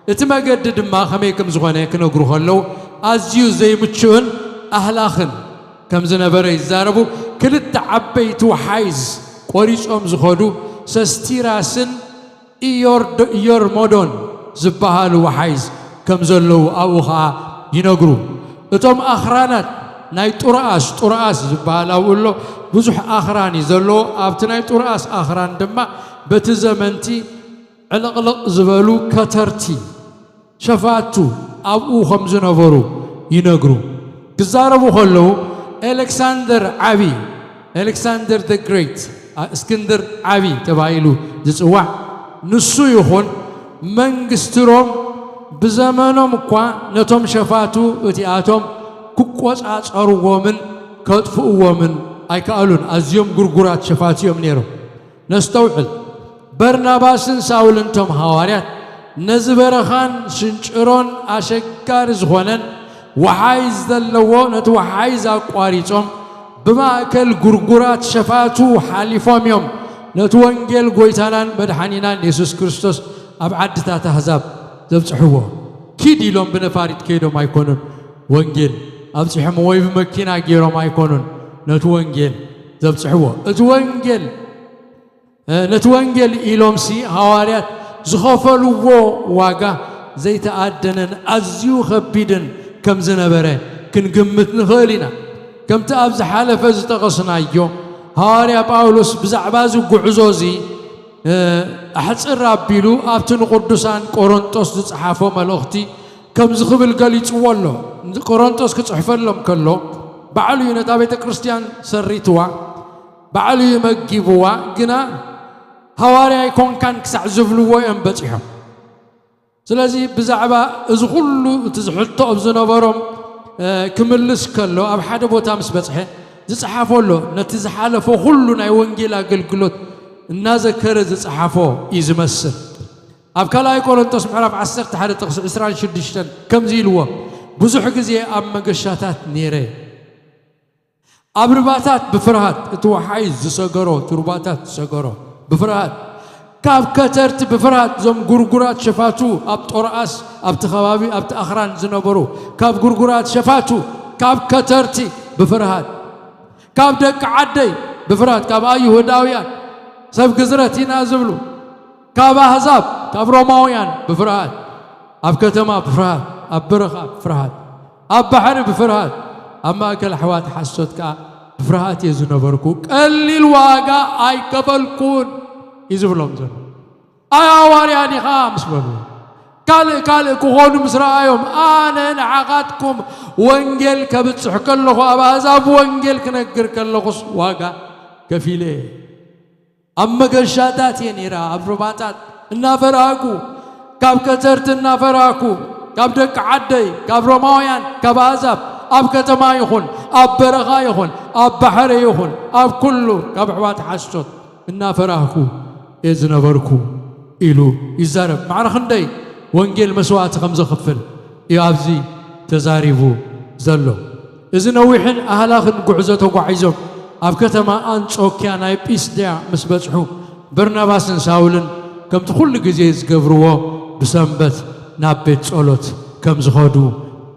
اتما قدد ما خميكم زغانه كنغرو خلو أزيو زي متشون أهلاخن كم زنبرة يزاربو كل التعبيت وحيز قريش زخدو سستيراسن إيور مودون زبهالو وحيز كم زلو أوها ينغرو اتم أخرانات ناي طرأس زبهال أولو بزح أخراني زلو أبتناي طرأس أخران دما بتزمنتي علق زبالو كترتي شفاتو أبو خمس نفرو ينغرو كزاربو خلو ألكسندر the Great اسكندر عبي تبايلو جسوا نسو يخون منغستروم بزمانهم قوا نتوم شفاتو اتياتهم كوكوس أصارومن كطفؤومن أي كألون أزيوم غرغرات شفاتيوم نيرو نستوعل برناباسن ساولن توم حواريات نزبرخان شنچرون أشكار زخونن وحايز دلوو نتو حايز أقواريتهم بماكل غرغرات شفاتو حالفهم يوم نتو انجيل قويتانان مدحانينان يسوس كريستوس أبعدتا تهزاب زبصحوه كيدي لهم بنفاريت كيدو ما يكونون وانجيل أبصحهم ويف مكينا جيرو ما يكونون نتو انجيل زبصحوه نتو انجيل إلوم سي هواريات زخفلوا واقع زي تأدنن أزيو خبيدن كم زنبرة كن قمت نخالنا كم تأبز حالة فز تغصنا يوم هاريا باولوس بزعبازو قعزوزي أحد الرابيلو أبتن قدسان كورنثوس تصحفوا ملوختي كم زخبل قاليت والله كورنثوس كتصحفن لهم كله بعلو ينتابيت كريستيان سريتوا بعلو يمجيبوا جنا هواري يكون كان كسعزفلوا ينبتهم سلازي بزعبا إزغلوا تزحلتوا بزنبرم كملس كله أب حدا بوتا مسبتحه زصحفوا له نتزحالفوا كلنا يونجيلا قلقلوت الناس كرز زصحفوا يزمسل أب كلا يقولون تصمعرف عسقت حدا تقص إسرائيل شدشتن كم زيلوا بزح جزي أب مقشاتات نيري أب رباطات بفرهات توحيز زسقرو ترباطات زسقرو بفرهات كاب كترت بفرهات زم غرغرات شفاتو أب طرأس أب تخبابي أب تأخران زنبرو كاب غرغرات شفاتو كاب كترتي بفرهات كاب دك عدي بفرهات كاب أيوه داويان سب جزرتي نازلو كاب أحزاب كاب روماويان بفرهات أب كتما بفرهات أب برخا بفرهات أب بحر بفرهات أما كل حوات حسوت كا بفرهات يزنبركو قليل واقع أي قبلكون يزبلهم زن أي وارياني خامس بلو قال كهون مسرائيهم أنا نعقدكم وانجل كبتصح كله أبازاب وانجل كنقر كله واقع كفيله أما قشاتات ينيرا أبرباتات النافراكو كاب كترت النافراكو كاب دك عدي كاب روماويان كاب أزاب أب كتما يخون أب برغا يخون أب بحر يخون أب كله كاب حوات حشتوت النافراكو يزنبركو إلو يزارب معنا خندي وانجيل مسوات خمسة خفل يابزي تزاريبو زلو إذن ويحن أهلاخن قعزة وقعيزهم أب كتما أنشوكيا نايب إسدع مسبتحو برناباس ساولن كم تخل جزيز قبروا بسنبت نابت صولت كم زخدو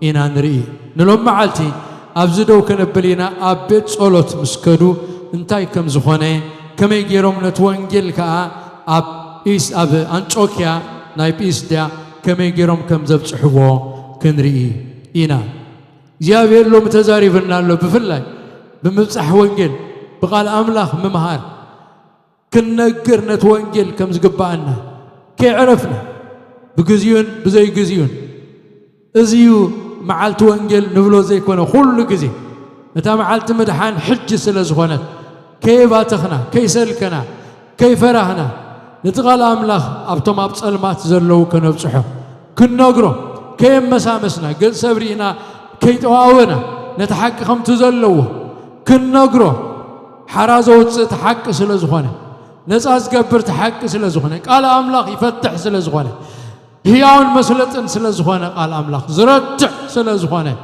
إنا نرئي نلوم معلتي أبزدو كنبلينا أبت صولت مسكدو انتاي كم زخونه كم يجيرهم نتوانجيل كا أب إس أب أنشوكيا نايب إسدع كم يجيرهم كم زبتحو كنرئي إنا زيابير لو متزاريفنا لو بفلاي بمبصح وانجيل بقال أملاخ ممهار كنقر نتوانجيل كم زقبانا كي عرفنا بجزيون بزي جزيون ازيو معالت وانجيل نبلو زي كونه كل جزي متى معالت مدحان حج سلازخونت كي باتخنا كي سلكنا كي فرحنا نتقال أملاخ أبتم أبصلمات زلو كنبصحو كنقرو كي مسامسنا قل سبرينا كي تواونا نتحق خمت زلو كنقرو حرازو تحق سلازخونه نزاز قبر تحق سلازخونه قال أملاخ يفتح سلازخونه هياون مسلطن سلازخونه قال أملاخ زرتع سلازخونه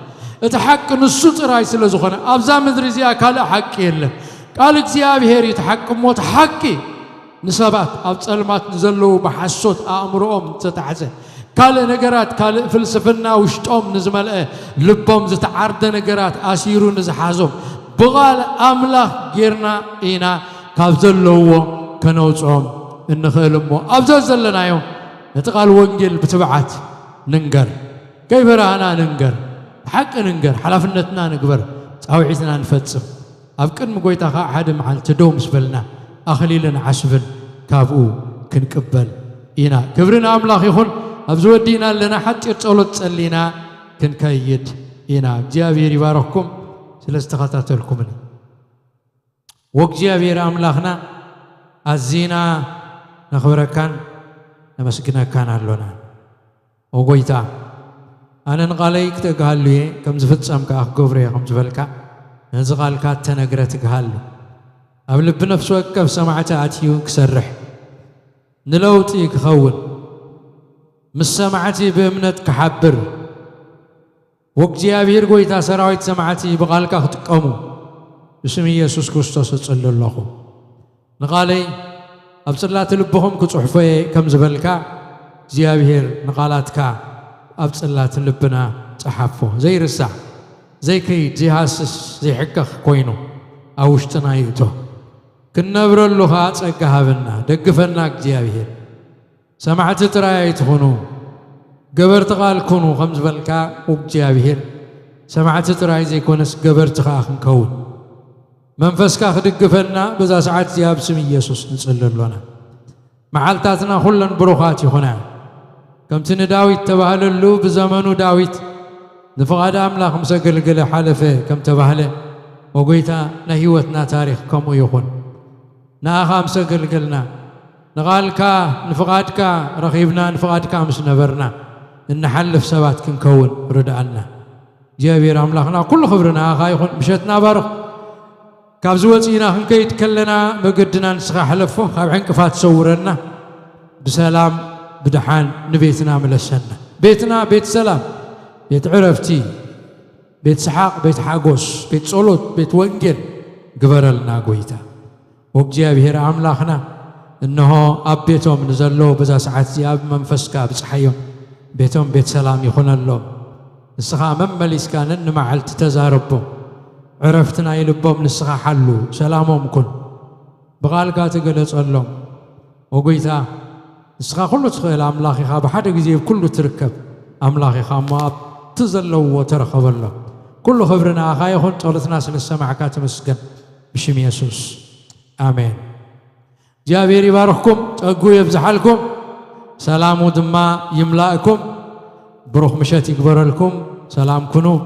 تحق نصوت راي سلازخونه أبزا مدري زي أكال حق يلا قال እግዚአብሔር يتحكموت حقي نسبات أبصلمات نزلوا بحسوت أمرهم تتحز كال نجارات كال فلسفنا وشتوم نزمل لبهم زتعرض نجارات أسيرون نزحازهم بغال أملاخ غيرنا إنا كابزلوا كنوصهم النخلمو أبزل زلنا يوم نتقال وانجيل بتبعات ننقر كيف رانا ننقر حق ننقر حلفنتنا نقبر تعويتنا نفتسم أبكر مقويتا حد محل تدوم سبلنا أخليلنا عسبن كابو كنقبل إنا كبرنا أملاخ يخون أبزود دينا لنا حتى يتصولت تسألينا كنكيد إنا جابير يبارككم سلستخطات لكم وق جابير أملاخنا الزينا نخبركان نمسكنا كان علونا وقويتا أنا نقاليك تقال لي كم زفت سامك أخ قبري كم زفلك نزغال كات تنقرت قال قبل بنفس وقف سمعت أتيو كسرح نلوتي كخول مس سمعتي بأمنت كحبر وقت جابير قويتا سراويت سمعتي بقالك تقوموا بسم يسوع كريستوس صلى الله نقالي أبصلات لبهم كصحفة كم زبلك جابير نقالاتك أبصلات لبنا صحفه زي رسع زي كي زي حاسس زي حقك كوينو أوشتنا يتو كنا برلوها تسقها بنا دقفنا جابير سمعت تراي تخونو قبرت قال كونو خمس بلكا وجابير سمعت تراي زي كونس قبرت خاخ نكون منفسكا خدقفنا بذا ساعات زياب سمي يسوس نصلي لنا معالتاتنا كلن بروخات يخنا كم تن داويت تبهل اللو بزمنو داويت نفقاد أملاك مسجل قل حلفه كم تبهله وقيتا نهيوتنا تاريخ كم يخون ناخا مسجل قلنا نغالكا نفقادكا رخيبنا نفقادكا مس نبرنا نحلف سبات كنكون ردعنا جابير أملاكنا كل خبرنا آخا يخون مشتنا بارخ كابزوتينا خنكيت كلنا مقدنا نسخا حلفه خاب عنكفات صورنا بسلام بدحان نبيتنا من السنة بيتنا بيت سلام بيت عرفتي بيت سحاق بيت حاقوس بيت صلوت بيت وانجل قبر لنا قويتا وبجابير أملاخنا إنه أبيتهم نزلوا بزا ساعات زياب منفسكا بصحيهم بيتهم بيت سلام يخون اللهم السخا ممليس كان إن معلت تزاربهم عرفتنا يلبهم نسخا حلو سلامهم كن بغالكا تقلت اللهم وقويتا نسخا كله تخيل أملاخي خاب حدا جزيب كله تركب أملاخي خاب ما تزلوا وترخب الله كل خبرنا أخاي يخون طولتنا سنسمع كاتم السكن بشم يسوس آمين جابير يبارككم تقو يبزحلكم سلام ودما يملأكم بروح مشات يكبر لكم سلام كنوا